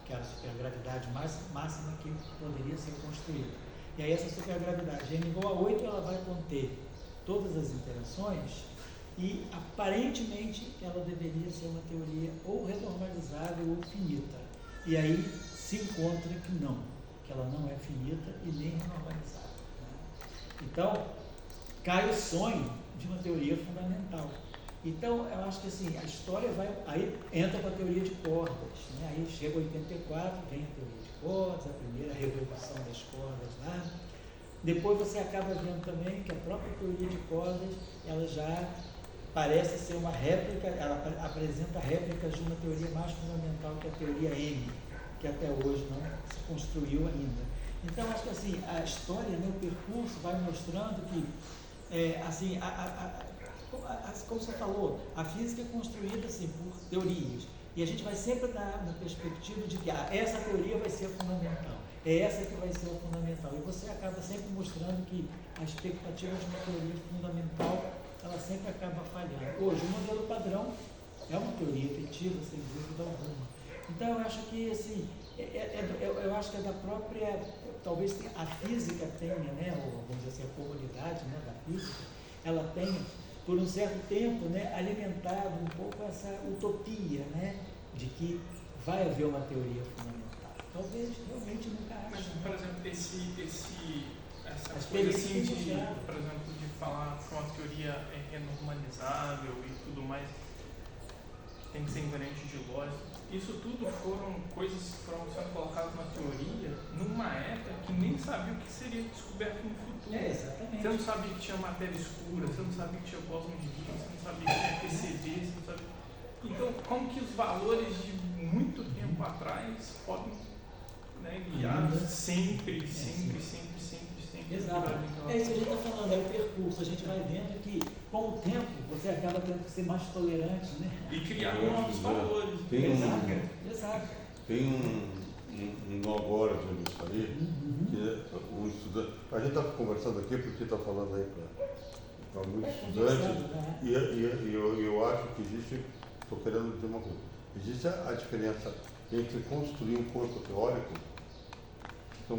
que era a supergravidade máxima que poderia ser construída. E aí essa supergravidade n igual a 8, ela vai conter todas as interações e aparentemente ela deveria ser uma teoria ou renormalizável ou finita. E aí se encontra que não, que ela não é finita e nem renormalizável. Então, cai o sonho de uma teoria fundamental. Então, eu acho que assim, a história vai... Aí entra com a teoria de cordas, né? Aí chega 84, vem a teoria de cordas, a primeira revolução das cordas lá. Depois você acaba vendo também que a própria teoria de cordas, ela já parece ser uma réplica, ela apresenta réplicas de uma teoria mais fundamental que a teoria M, que até hoje não se construiu ainda. Então, acho que assim, a história, né, o percurso vai mostrando que, assim, como você falou, a física é construída assim, por teorias. E a gente vai sempre na perspectiva de que essa teoria vai ser a fundamental, é essa que vai ser a fundamental. E você acaba sempre mostrando que a expectativa de uma teoria fundamental, ela sempre acaba falhando. Hoje, o modelo padrão é uma teoria efetiva, sem dúvida alguma. Então, eu acho que, assim, eu acho que é da própria, talvez a física tenha, né, ou vamos dizer assim, a comunidade, né, da física, ela tenha, por um certo tempo, né, alimentado um pouco essa utopia, né, de que vai haver uma teoria fundamental. Talvez realmente nunca haja. Mas, por exemplo, essa As coisa assim experiências, de, por exemplo, de falar que uma teoria é renormalizável e tudo mais, tem que ser invariante de lógica. Isso tudo foram coisas que foram sendo colocadas na teoria numa época que nem sabia o que seria descoberto no futuro. Exatamente. Você não sabia que tinha matéria escura, você não sabia que tinha cosmos divinos, você não sabia que tinha PCD, você não sabia. Então, como que os valores de muito tempo atrás podem, né, guiar sempre. Exato. É isso que a gente está falando, é o percurso. A gente vai vendo que, com o tempo, você acaba tendo que ser mais tolerante, né? E criar novos valores. Tem Exato. Tem no agora, onde eu falei, que um estudante. A gente está conversando aqui porque está falando aí para muitos estudantes, e eu acho que existe, estou querendo dizer uma coisa, existe a diferença entre construir um corpo teórico, então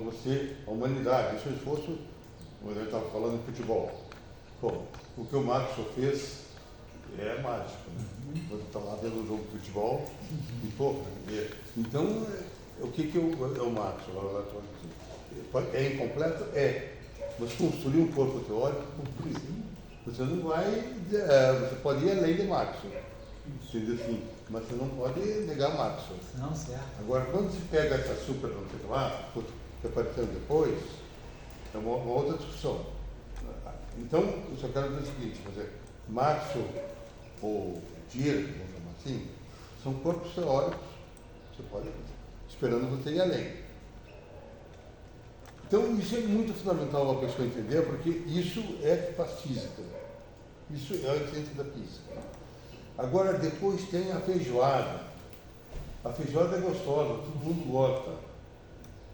a humanidade, isso é esforço, como a gente estava falando em futebol. Bom, o que o Marx fez é mágico, né? Você está lá vendo um jogo de futebol e, pô, então, o que é o Marx? É incompleto? É. Mas construir um corpo teórico, construir. Você não vai, você pode ir além de Marx, entendeu assim? Mas você não pode negar Marx. Não, certo. Agora, quando se pega essa super, não sei lá, que apareceu depois, é uma outra discussão. Então, eu só quero dizer o seguinte, Marx ou Dirac, vamos chamar assim, são corpos teóricos, você pode, esperando você ir além. Então, isso é muito fundamental a pessoa entender, porque isso é que faz física. Isso é a essência da física. Agora, depois tem a feijoada. A feijoada é gostosa, todo mundo gosta.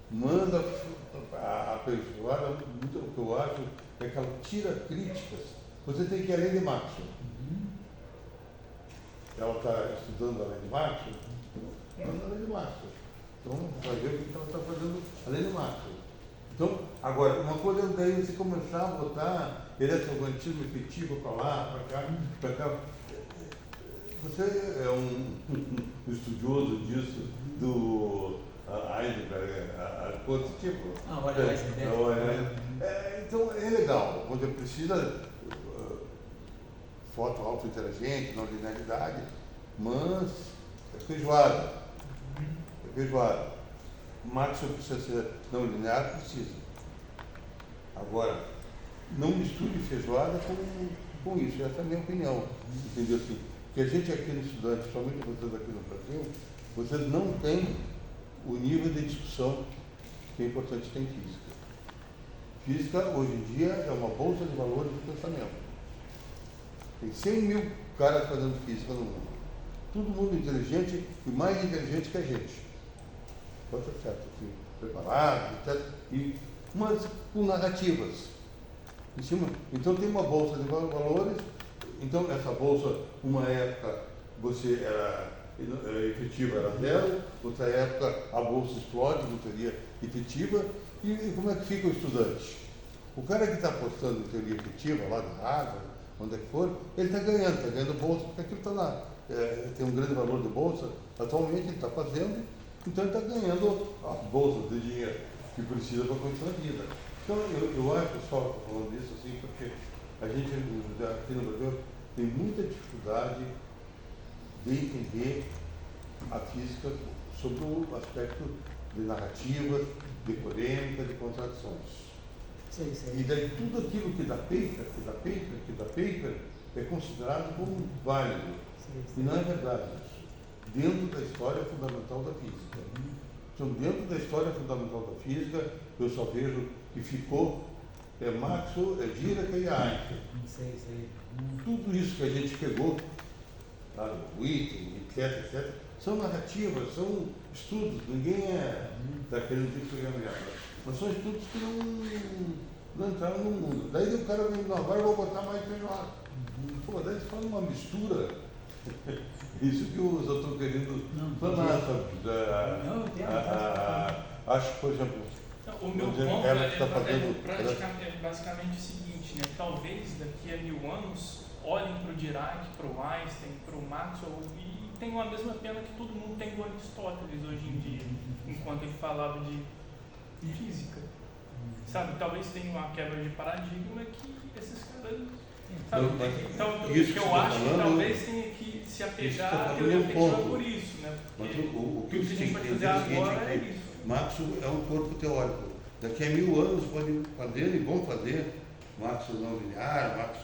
Manda a feijoada, o que eu acho é que ela tira críticas. Você tem que ir além de Marx. Ela está estudando além de Marx? Não, além de Marx. Então, vai ver o que ela está fazendo além de Marx. Então, agora, uma coisa é daí você começar a botar eletromagnetismo efetivo para lá, para cá. Você é um estudioso disso, do Heisenberg, outro tipo. Olha, então, é legal. Você precisa foto auto-inteligente, não linearidade, mas é feijoada. É feijoada. Marx precisa ser não linear, precisa. Agora, não misture feijoada com isso, essa é a minha opinião. Entendeu assim? Porque a gente aqui no estudante, somente vocês aqui no Brasil, vocês não têm o nível de discussão que é importante ter em física. Física, hoje em dia, é uma bolsa de valores do pensamento. Tem 100 mil caras fazendo física no mundo. Todo mundo inteligente e mais inteligente que a gente. Pode ser certo, assim, preparado, etc. Mas com narrativas. Em cima. Então tem uma bolsa de valores. Então essa bolsa, uma época você era efetiva, era zero, outra época a bolsa explode, não teria efetiva. E como é que fica o estudante? O cara que está apostando em teoria efetiva, lá de Harvard, onde é que for, ele está ganhando bolsa, porque aquilo está lá. Tem um grande valor de bolsa, atualmente ele está fazendo, então ele está ganhando as bolsas de dinheiro que precisa para continuar a vida. Então eu acho, pessoal, estou falando disso assim, porque a gente aqui no Brasil tem muita dificuldade de entender a física sobre o aspecto de narrativas, de polêmica, de contradições. Sei. E daí tudo aquilo que dá paper, é considerado como válido. E não é verdade isso. Dentro da história fundamental da física. Então, dentro da história fundamental da física, eu só vejo que ficou Marx, Dirac e Einstein. Sei. Tudo isso que a gente pegou, tá, Witten, etc., são narrativas, são estudos, ninguém está querendo dizer que é melhor. Mas são estudos que não entraram no mundo. Daí o cara vem, não, agora eu vou botar mais feijoada. Pô, daí você faz uma mistura. Isso que eu estou querendo falar, sabe? Acho que, por exemplo, o meu ponto é basicamente o seguinte, né? Talvez daqui a 1000 anos olhem para o Dirac, para o Einstein, para o Maxwell e tenham a mesma pena que todo mundo tem do Aristóteles hoje em dia, enquanto ele falava de física. Sabe? Talvez tenha uma quebra de paradigma que esses caras... Sabe? Então, o que eu acho que talvez tenha que se apegar à teoria efetiva por isso, né? Porque o que a gente pode fazer agora é isso. Marx é um corpo teórico. Daqui a 1000 anos podem fazer e vão fazer Marx não linear, Marx,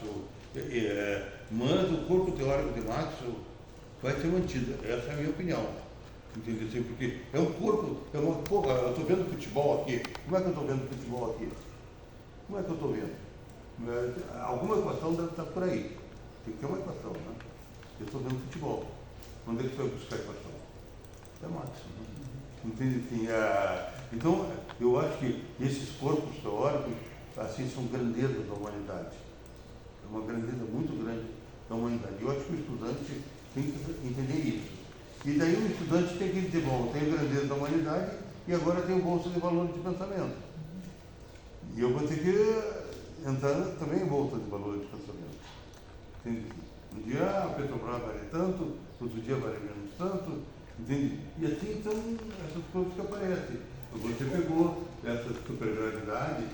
mas o corpo teórico de Marx vai ser mantido. Essa é a minha opinião. Entendeu? Porque é um corpo, eu estou vendo futebol aqui. Como é que eu estou vendo futebol aqui? Como é que eu estou vendo? Alguma equação deve estar por aí. Tem que ter uma equação, né? Eu estou vendo futebol. Onde é que foi buscar a equação? É Marx. Né? Entende? Assim, então, eu acho que esses corpos teóricos, assim, são grandezas da humanidade. É uma grandeza muito grande da humanidade. Eu acho que o estudante tem que entender isso. E daí o estudante tem que dizer, bom, tem a grandeza da humanidade e agora tem o bolsa de valores de pensamento. E eu vou ter que entrar também em bolsa de valores de pensamento. Entende? Um dia a Petrobras vale tanto, outro dia vale menos tanto, entende? E assim são essas coisas que aparecem. Você pegou essa supergravidade,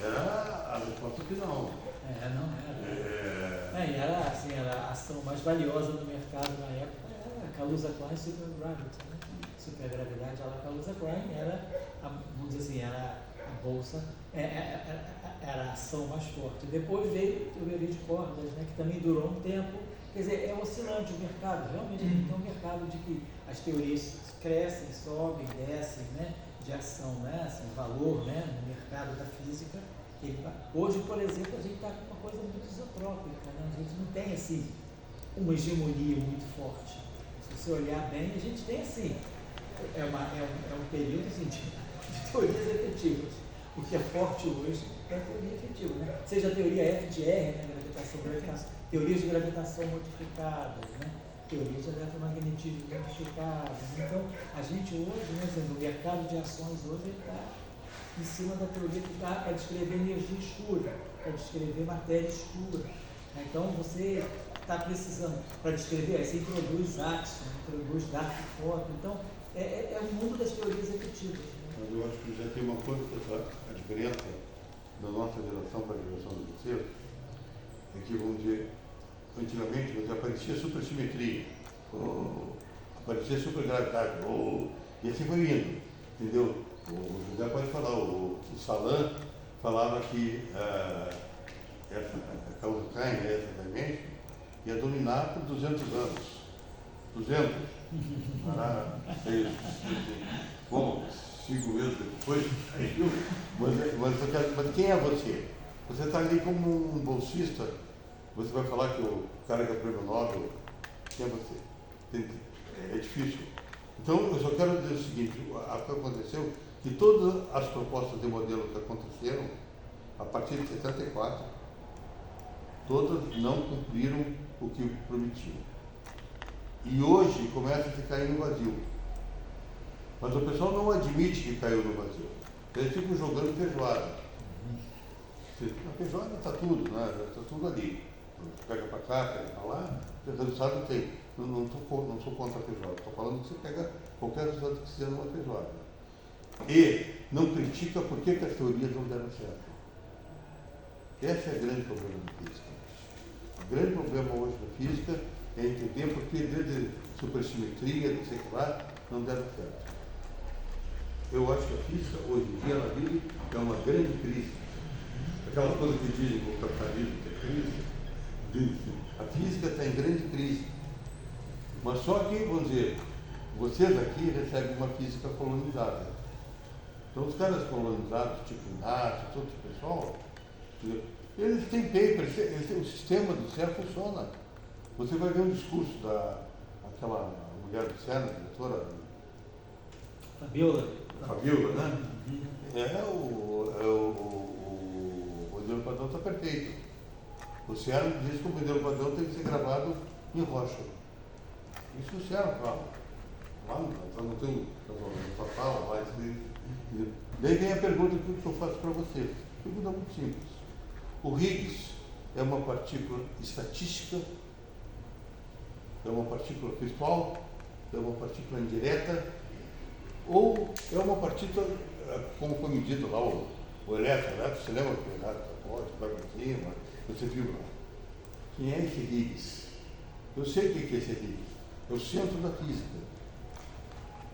era a resposta final. Não era. E era, assim, era a ação mais valiosa do mercado na época, era a Kaluza-Klein Supergravity, né? Supergravidade, a Kaluza-Klein era, vamos dizer assim, era a bolsa, era a ação mais forte. Depois veio a teoria de cordas, né, que também durou um tempo. Quer dizer, é oscilante o mercado, realmente tem um mercado de que as teorias crescem, sobem, descem, né, de ação, né, assim, valor, né, no mercado da física. Hoje, por exemplo, a gente está com uma coisa muito isotrópica, né? A gente não tem assim, uma hegemonia muito forte. Se você olhar bem, a gente tem assim, é um período assim, de teorias efetivas. O que é forte hoje é a teoria efetiva, né? Seja a teoria F de R, né? Gravitação, teorias de gravitação modificadas, né? Teorias de eletromagnetismo modificadas. Então, a gente hoje, né, no mercado de ações hoje, está em cima da teoria que dá para descrever energia escura, para descrever matéria escura. Então, você está precisando, para descrever, aí você introduz Axion, introduz Dark Photon. Então, é o mundo das teorias efetivas. Né? Mas eu acho que já tem uma coisa, a diferença da nossa geração para a geração do você, é que, vamos dizer, antigamente você aparecia supersimetria, aparecia supergravidade, e assim foi indo, entendeu? O José pode falar, o Salan falava que essa Kaluza-Klein, essa Dimension, ia dominar por 200 anos. 200. Bom, 5 meses depois, mas quem é você? Você está ali como um bolsista, você vai falar que o cara que é prêmio Nobel, quem é você? É difícil. Então, eu só quero dizer o seguinte, o que aconteceu, que todas as propostas de modelo que aconteceram, a partir de 74, todas não cumpriram o que prometiam. E hoje começa a se cair no vazio. Mas o pessoal não admite que caiu no vazio. Eles ficam jogando feijoada. A feijoada está tudo, né? Está tudo ali. Pega para cá, pega para lá, o resultado tem. Não sou contra a feijoada, estou falando que você pega qualquer resultado que seja numa feijoada. E não critica por que as teorias não deram certo. Esse é o grande problema da física. O grande problema hoje da física é entender por que desde supersimetria, não sei o que lá, não deram certo. Eu acho que a física, hoje em dia, ela vive uma grande crise. Aquelas coisas que dizem que o capitalismo tem crise, a física está em grande crise. Mas só que, vamos dizer, vocês aqui recebem uma física colonizada. Então, os caras colonizados, tipo Inácio, todo esse pessoal, eles têm papers, o sistema do céu funciona. Você vai ver um discurso daquela mulher do Sena, diretora Fabiola, né? O modelo padrão está perfeito. O Sena diz que o modelo padrão tem que ser gravado em rocha. Isso o Sena fala. Lá não tem total, lá. Daí vem a pergunta que eu faço para vocês. Pergunta muito simples. O Higgs é uma partícula estatística? É uma partícula virtual? É uma partícula indireta? Ou é uma partícula, como foi medido lá, o elétron, você lembra que o elétron pode, vai para cima, você viu lá. Quem é esse Higgs? Eu sei o que é esse Higgs. É o centro da física.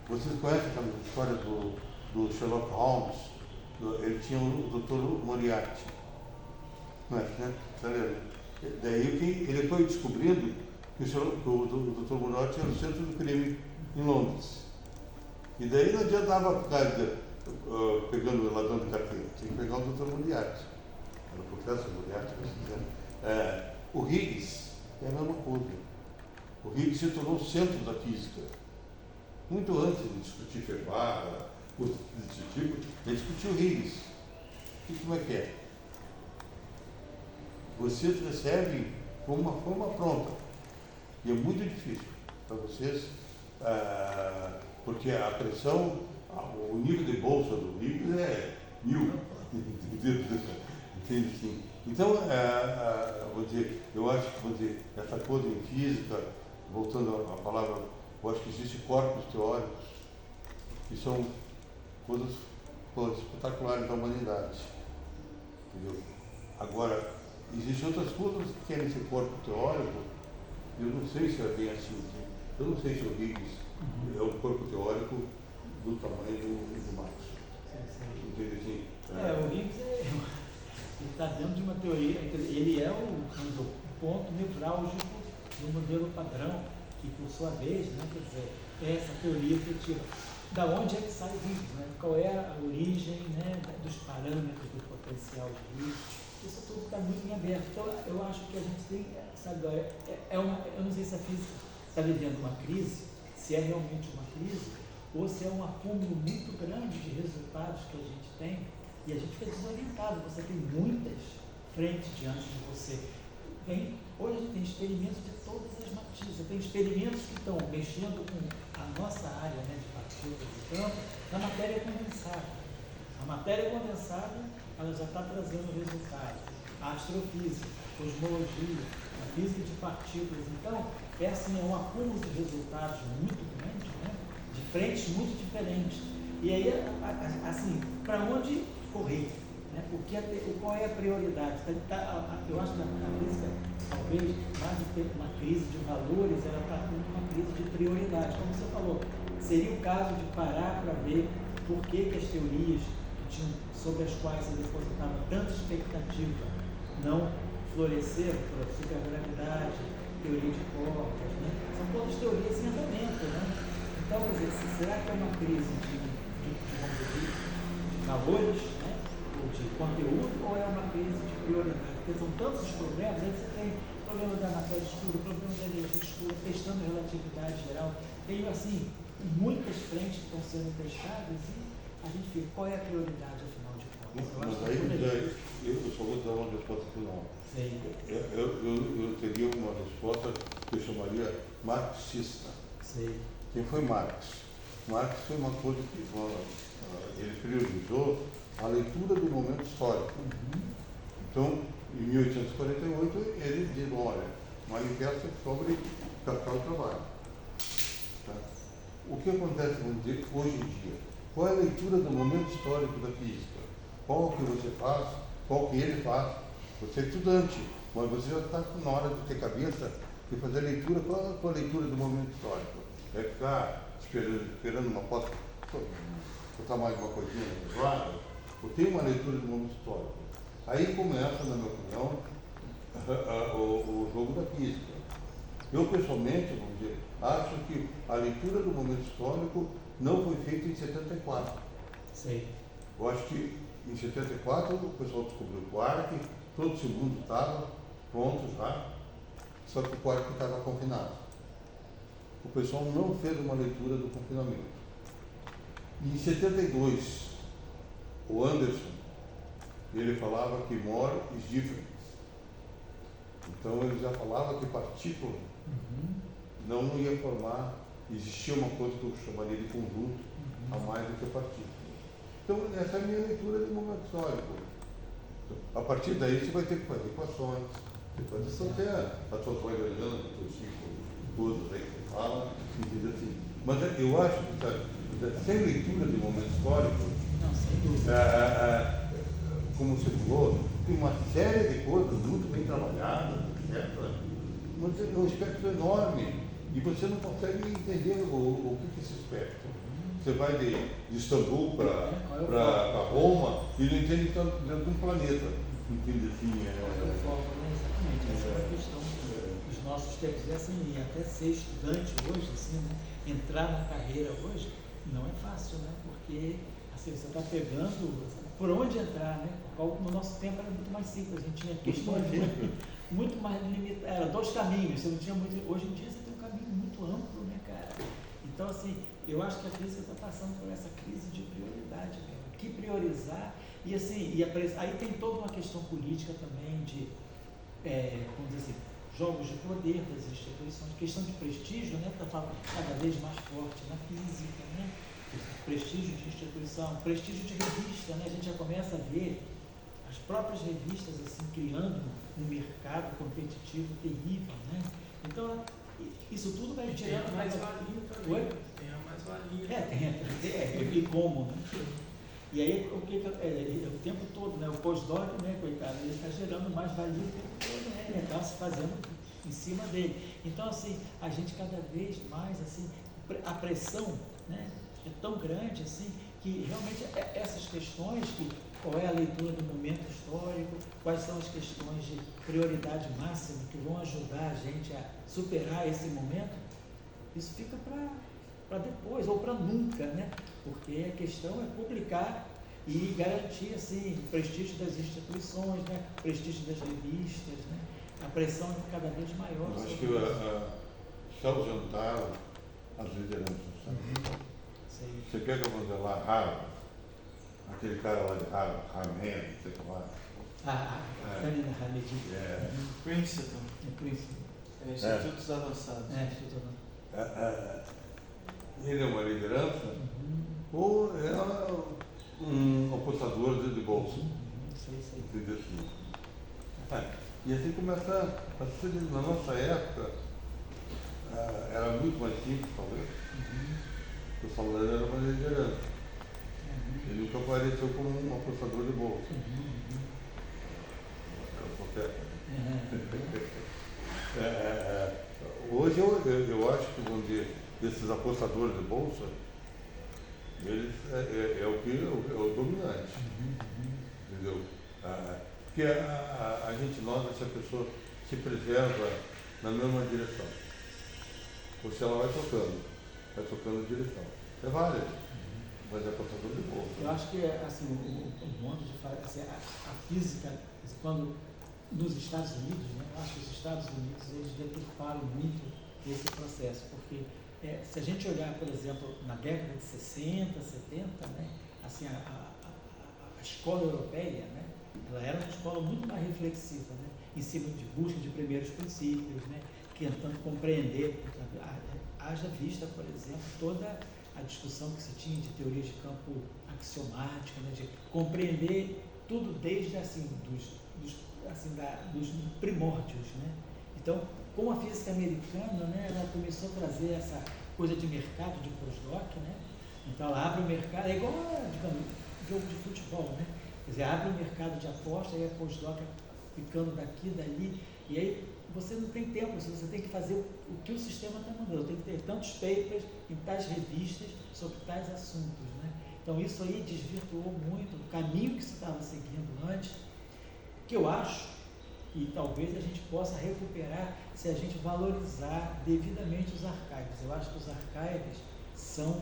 Vocês conhecem aquela história do Sherlock Holmes? Ele tinha o Dr. Moriarty. Conhece, né? Daí ele foi descobrindo que o Dr. Moriarty era o centro do crime em Londres. E daí não adiantava ficar pegando o ladrão de carteira, tinha que pegar o Dr. Moriarty. Era o professor Moriarty, o Higgs é a mesma coisa. O Higgs se tornou o centro da física. muito antes de discutir Ferbar, coisas desse tipo, a gente discutiu Higgs. E como é que é? Vocês recebem com uma forma pronta. E é muito difícil para vocês, porque a pressão, o nível de bolsa do Higgs é 1000. Entende assim? Então, vou dizer, eu acho que, vou dizer, essa coisa em física, voltando à palavra, eu acho que existem corpos teóricos que são coisas espetaculares da humanidade. Entendeu? Agora, existem outras coisas que querem ser corpo teórico, eu não sei se é bem assim. Eu não sei se o Higgs é um corpo teórico do tamanho do Marx. Entende assim? O Higgs está dentro de uma teoria, ele é o ponto nevrálgico do modelo padrão, que por sua vez, né, quer dizer, é essa teoria efetiva. Da onde é que sai o Higgs? Né? Qual é a origem, né, dos parâmetros do potencial de Higgs? Isso tudo está muito em aberto. Então, eu acho que a gente tem, sabe, eu não sei se a física está vivendo uma crise, se é realmente uma crise, ou se é um acúmulo muito grande de resultados que a gente tem, e a gente fica desorientado. Você tem muitas frentes diante de você. Hoje a gente tem experimentos de todas as matizes. Tem experimentos que estão mexendo com a nossa área, né, de partículas e campo, na matéria condensada. A matéria condensada, ela já está trazendo resultados. A astrofísica, a cosmologia, a física de partículas. Então, é um acúmulo de resultados muito grande, né, de frentes muito diferentes. E aí, assim, para onde correr? Né? Qual é a prioridade? Eu acho que a física, talvez, mais do que uma crise de valores, ela está com uma crise de prioridade. Como você falou, seria o caso de parar para ver por que as teorias sobre as quais ele depositava tanta expectativa não floresceram, por supergravidade, teoria de corpos, né? São todas teorias em andamento, né? Então, quer dizer, será que é uma crise de valores, né? Ou de conteúdo, ou é uma crise de prioridade? Porque são tantos os problemas, aí você tem problema da matéria escura, problema da energia escura, testando a relatividade geral. Tem, assim, muitas frentes que estão sendo testadas e a gente fica, qual é a prioridade, afinal de contas? Mas aí eu só vou dar uma resposta final. Sim. Eu teria uma resposta que eu chamaria marxista. Sim. Quem foi Marx? Marx foi uma coisa que ele priorizou a leitura do momento histórico. Então, em 1848, ele diz, olha, manifesto sobre capital e trabalho. Tá? O que acontece, vamos dizer, hoje em dia? Qual é a leitura do momento histórico da física? Qual que você faz? Qual que ele faz? Você é estudante, mas você já está na hora de ter cabeça de fazer a leitura. Qual é a tua leitura do momento histórico? É ficar esperando uma foto, botar mais uma coisinha no quadro? Eu tenho uma leitura do momento histórico. Aí começa, na minha opinião, o jogo da física. Eu, pessoalmente, vamos dizer, acho que a leitura do momento histórico não foi feita em 74. Sei. Eu acho que em 74 o pessoal descobriu o quark, todo esse mundo estava pronto já, só que o quark estava confinado. O pessoal não fez uma leitura do confinamento. E em 72, o Anderson, ele falava que more is different. Então ele já falava que partícula não ia formar, existia uma coisa que eu chamaria de conjunto a mais do que partícula. Então essa é a minha leitura do momento histórico. A partir daí você vai ter que fazer equações, você vai ter a tua variando, o teu ciclo, todas aí que você fala, entendeu assim. Mas eu acho que sem leitura do momento histórico, não, sem dúvida. como você falou, tem uma série de coisas muito bem trabalhadas, etc. Mas é um espectro enorme e você não consegue entender o que é esse espectro. Você vai de Istambul para Roma e não entende que está dentro de um planeta. Entende assim? Exatamente, essa é a questão dos nossos tempos. E assim, até ser estudante hoje, assim, né? Entrar na carreira hoje, não é fácil, né? Porque assim, você está pegando por onde entrar, né? No nosso tempo era muito mais simples, a gente tinha questões muito mais limitadas, eram 2 caminhos, você não tinha muito. Hoje em dia você tem um caminho muito amplo, né, cara? Então, assim, eu acho que a física está passando por essa crise de prioridade mesmo. O que priorizar? E assim, aí tem toda uma questão política também de, vamos dizer assim, jogos de poder das instituições, questão de prestígio, né, está cada vez mais forte na física, né, prestígio de instituição, prestígio de revista, né, a gente já começa a ver as próprias revistas assim, criando um mercado competitivo terrível, né, então isso tudo vai tirando tem a mais-valia também. Tem a mais-valia. E como, né? E aí, o tempo todo, né? O pós-doc, né, coitado, ele está gerando mais valia o tempo todo, né? Ele está se fazendo em cima dele. Então, assim, a gente cada vez mais, assim, a pressão, né, é tão grande, assim, que realmente essas questões, qual é a leitura do momento histórico, quais são as questões de prioridade máxima que vão ajudar a gente a superar esse momento, isso fica para depois, ou para nunca, né? Porque a questão é publicar e garantir, assim, o prestígio das instituições, né? O prestígio das revistas, né? A pressão é cada vez maior. Eu acho que se ausentaram as lideranças, sabe? Você pega, vamos dizer, lá, Harvard, aquele cara lá de Harvard, Harman, sei lá. Fanny Hamedi. Princeton. Institutos Avançados. Instituto Avançado. Ele é uma liderança ou é um apostador de bolsa? Entendeu assim? E assim começa a ser, na nossa época, era muito mais simples, talvez. O salário era uma liderança. Ele nunca apareceu como um apostador de bolsa. Hoje eu acho que, vamos dizer, esses apostadores de bolsa, eles é o dominante. Entendeu? Porque a gente nota se a pessoa se preserva na mesma direção. Ou se ela vai tocando a direção. É válido, mas é apostador de bolsa. Eu acho que, assim, o modo de fazer, assim, a física, quando nos Estados Unidos, né, eu acho que os Estados Unidos, eles deturparam muito esse processo, porque se a gente olhar, por exemplo, na década de 60, 70, né, assim, a escola europeia, né, ela era uma escola muito mais reflexiva, né, em cima de busca de primeiros princípios, né, tentando compreender, haja vista, por exemplo, toda a discussão que se tinha de teoria de campo axiomática, né, de compreender tudo desde assim, dos primórdios, né. Então, com a física americana, né, ela começou a trazer essa coisa de mercado de pós-doc, né? Então ela abre o mercado, é igual a, digamos, jogo de futebol, né? Quer dizer, abre o mercado de aposta e a pós-doc ficando daqui, dali, e aí você não tem tempo, você tem que fazer o que o sistema está mandando, tem que ter tantos papers em tais revistas sobre tais assuntos, né? Então isso aí desvirtuou muito o caminho que se estava seguindo antes, que eu acho que talvez a gente possa recuperar se a gente valorizar devidamente os arquivos. Eu acho que os arquivos são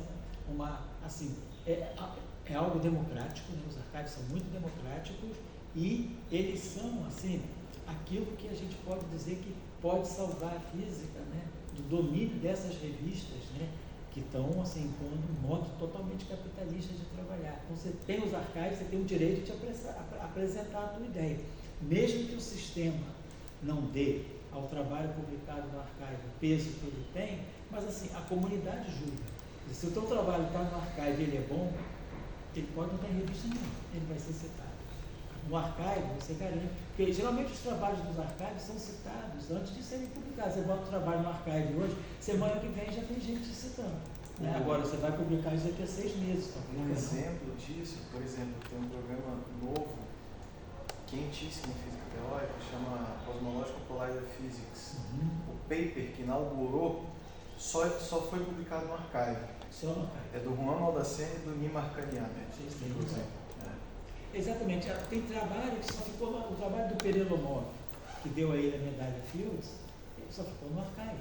é algo democrático, né? Os arquivos são muito democráticos e eles são, assim, aquilo que a gente pode dizer que pode salvar a física, né? Do domínio dessas revistas, né? Que estão, assim, impondo um modo totalmente capitalista de trabalhar. Então, você tem os arquivos, você tem o direito de apresentar a tua ideia. Mesmo que o sistema não dê ao trabalho publicado no arquivo o peso que ele tem, mas assim, a comunidade julga. Se o teu trabalho está no arquivo e ele é bom, ele pode não ter revista nenhuma, ele vai ser citado. No arquivo, você garante, porque geralmente os trabalhos dos arquivos são citados antes de serem publicados. Você bota o trabalho no arquivo hoje, semana que vem já tem gente te citando. Né? Agora você vai publicar isso daqui a 6 meses. Um exemplo disso, por exemplo, tem um programa novo, quentíssimo em física teórica, chama Cosmological Collider Physics. O paper que inaugurou só foi publicado no arquivo. Só no arquivo. É do Juan Maldacena e do Nima Arkanian. Exatamente. Tem trabalho que só ficou o trabalho do Perelomov, que deu a ele a medalha Fields, ele só ficou no arquivo.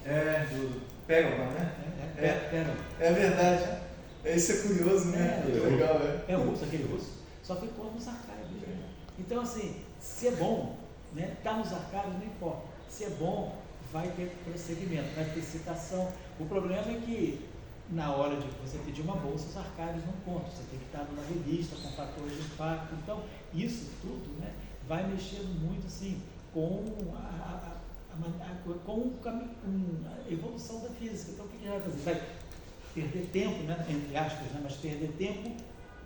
Do Pérola, né? Pérola. É verdade. Isso é curioso, né? Legal, É russo, aquele russo. Só ficou nos arquivos. Né? Então, assim, se é bom, né? Tá nos arquivos, não importa. Se é bom, vai ter prosseguimento, vai ter citação. O problema é que na hora de você pedir uma bolsa, os arcados não contam, você tem que estar numa revista com fatores de impacto. Então, isso tudo, né, vai mexendo muito assim, com com a evolução da física. Então, o que vai fazer? Vai perder tempo, né, entre aspas, né, mas perder tempo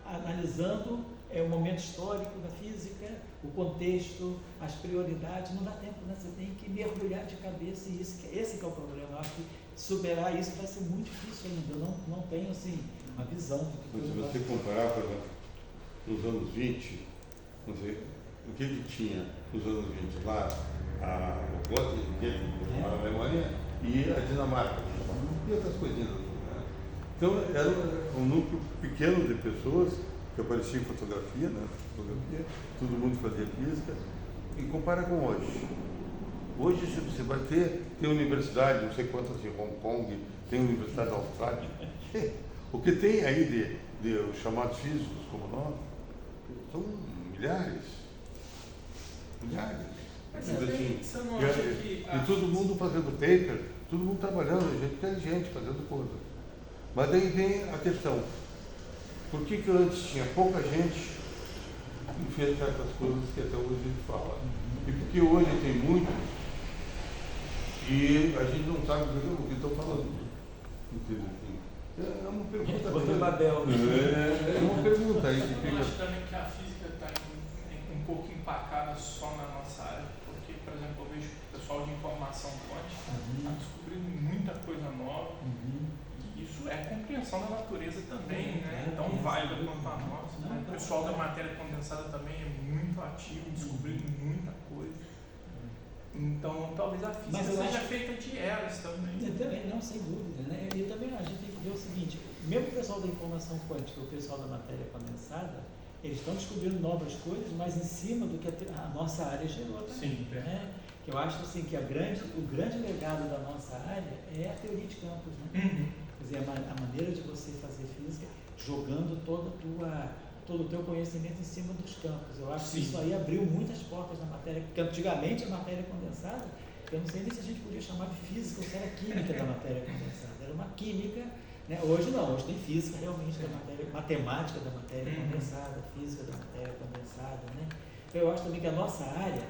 analisando o momento histórico da física, o contexto, as prioridades. Não dá tempo, né? Você tem que mergulhar de cabeça, e esse que é o problema. Eu acho que superar isso vai ser muito difícil ainda. Eu não tenho assim, uma visão do que Se você comparar, por exemplo, nos anos 20, não sei, o que tinha nos anos 20 lá, o Göttingen, na Alemanha, e a Dinamarca, e outras coisinhas assim, né? Então era um núcleo pequeno de pessoas que apareciam em fotografia, né? Fotografia, todo mundo fazia física, e compara com hoje. Hoje você vai tem universidade, não sei quantas em Hong Kong, tem universidade da Austrália. O que tem aí de os chamados físicos como nós, são milhares. Milhares. Mas Assim, você não acha que e todo mundo fazendo paper, todo mundo trabalhando, gente inteligente, fazendo coisa. Mas daí vem a questão, por que antes tinha pouca gente e fez certas coisas que até hoje a gente fala? E porque hoje tem muitos e a gente não sabe o que estão falando. É uma pergunta. É uma pergunta aí que eu fica. acho também que a física está um pouco empacada só na nossa área, porque, por exemplo, eu vejo que o pessoal de informação quântica está descobrindo muita coisa nova, e isso é compreensão da natureza também, né? Tão válida quanto a nossa. Né? O pessoal da matéria condensada também é muito ativo, descobrindo muita coisa. Então, talvez a física seja feita de eras também. Também, não, sem dúvida, né? E também a gente tem que ver o seguinte, mesmo o pessoal da informação quântica, o pessoal da matéria condensada, eles estão descobrindo novas coisas, mas em cima do que a nossa área gerou também. Sim, né? Que eu acho assim, que o grande legado da nossa área é a teoria de campos, né? Quer dizer, a maneira de você fazer física jogando todo o teu conhecimento em cima dos campos. Eu acho que isso aí abriu muitas portas na matéria, porque antigamente a matéria condensada, eu não sei nem se a gente podia chamar de física ou se era química da matéria condensada, era uma química, né? Hoje não, hoje tem física realmente da matéria, matemática da matéria condensada, física da matéria condensada, né? Então eu acho também que a nossa área,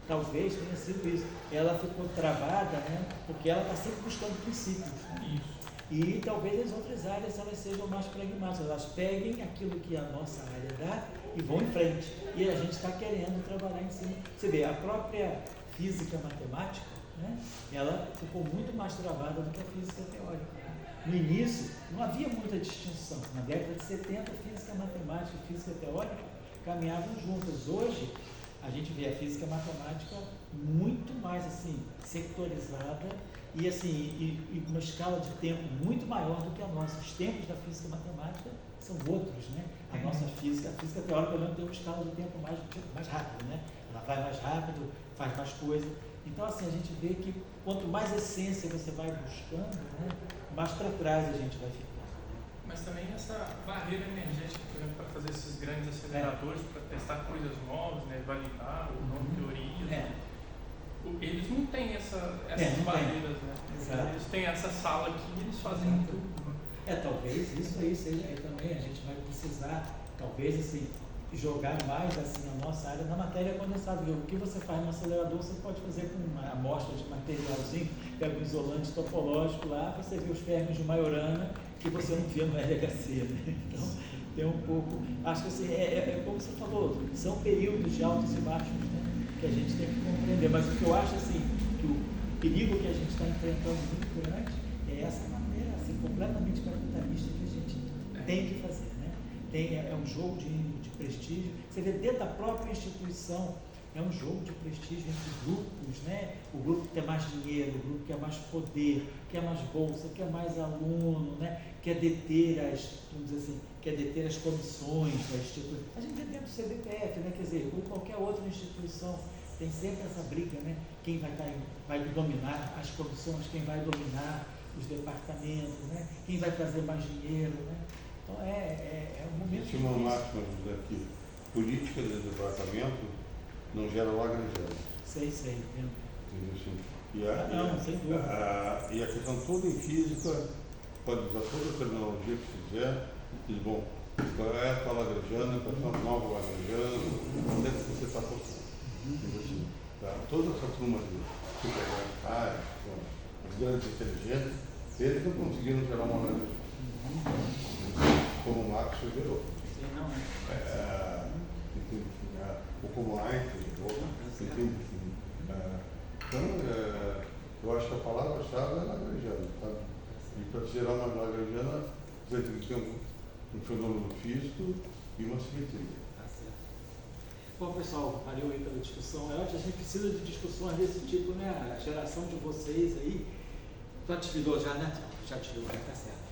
talvez tenha sido isso, ela ficou travada, né? Porque ela está sempre buscando princípios, né? Isso. E talvez as outras áreas elas sejam mais pragmáticas, elas peguem aquilo que a nossa área dá e vão em frente. E a gente está querendo trabalhar em cima. Você vê, a própria física matemática, né, ela ficou muito mais travada do que a física teórica. No início, não havia muita distinção. Na década de 70, física matemática e física teórica caminhavam juntas. Hoje, a gente vê a física matemática muito mais assim, sectorizada e uma escala de tempo muito maior do que a nossa. Os tempos da física matemática são outros, né? A nossa física, a física teórica, pelo menos, tem uma escala de tempo mais rápida, né? Ela vai mais rápido, faz mais coisa. Então, assim, a gente vê que quanto mais essência você vai buscando, né, mais para trás a gente vai ficando. Mas também essa barreira energética, por exemplo, para fazer esses grandes aceleradores, para testar coisas novas, né, validar teorias. Eles não têm essas barreiras, né? Exato. Eles têm essa sala aqui e eles fazem tudo. Talvez isso aí seja também, a gente vai precisar, talvez assim, jogar mais assim a nossa área na matéria condensada. O que você faz no acelerador, você pode fazer com uma amostra de materialzinho, pega um isolante topológico lá, você vê os férmions de Majorana que você não vê no LHC, né? Então, tem um pouco, acho que assim, como você falou, são períodos de altos e baixos, né, que a gente tem que compreender, mas o que eu acho assim, que o perigo que a gente está enfrentando muito grande é essa maneira assim, completamente capitalista que a gente tem que fazer, né? É um jogo de prestígio, você vê dentro da própria instituição, é um jogo de prestígio entre grupos, né? O grupo que quer mais dinheiro, o grupo que quer mais poder, quer mais bolsa, quer mais aluno, né? Quer deter as comissões da instituição. A gente vê dentro do CBPF, né? Quer dizer, ou qualquer outra instituição, tem sempre essa briga, né? Quem vai dominar as comissões, quem vai dominar os departamentos, né? Quem vai trazer mais dinheiro, né? Então é um momento Existe uma máxima aqui, política de departamento não gera lagrangeiro. Sei, entendo. Assim, Sem dúvida. e a questão toda em física pode usar toda a terminologia que quiser, diz, bom, qual é a tua Lagrangiana, qual é a tua nova Lagrangiana, onde é que você está postando? Diz assim, tá? Toda essa turma de supermercados, as grandes inteligentes, eles não conseguiram gerar uma Lagrangiana, como o Marx gerou. Sim, não é. Ou como Einstein gerou, entende? Então, eu acho que a palavra-chave é Lagrangiana, sabe? E para gerar uma Lagrangiana, você tem que ter um fenômeno físico e uma simetria. Tá certo. Bom, pessoal, valeu aí pela discussão. Eu acho que a gente precisa de discussões desse tipo, né? A geração de vocês aí. Já desligou já, né? Já desligou, tá certo.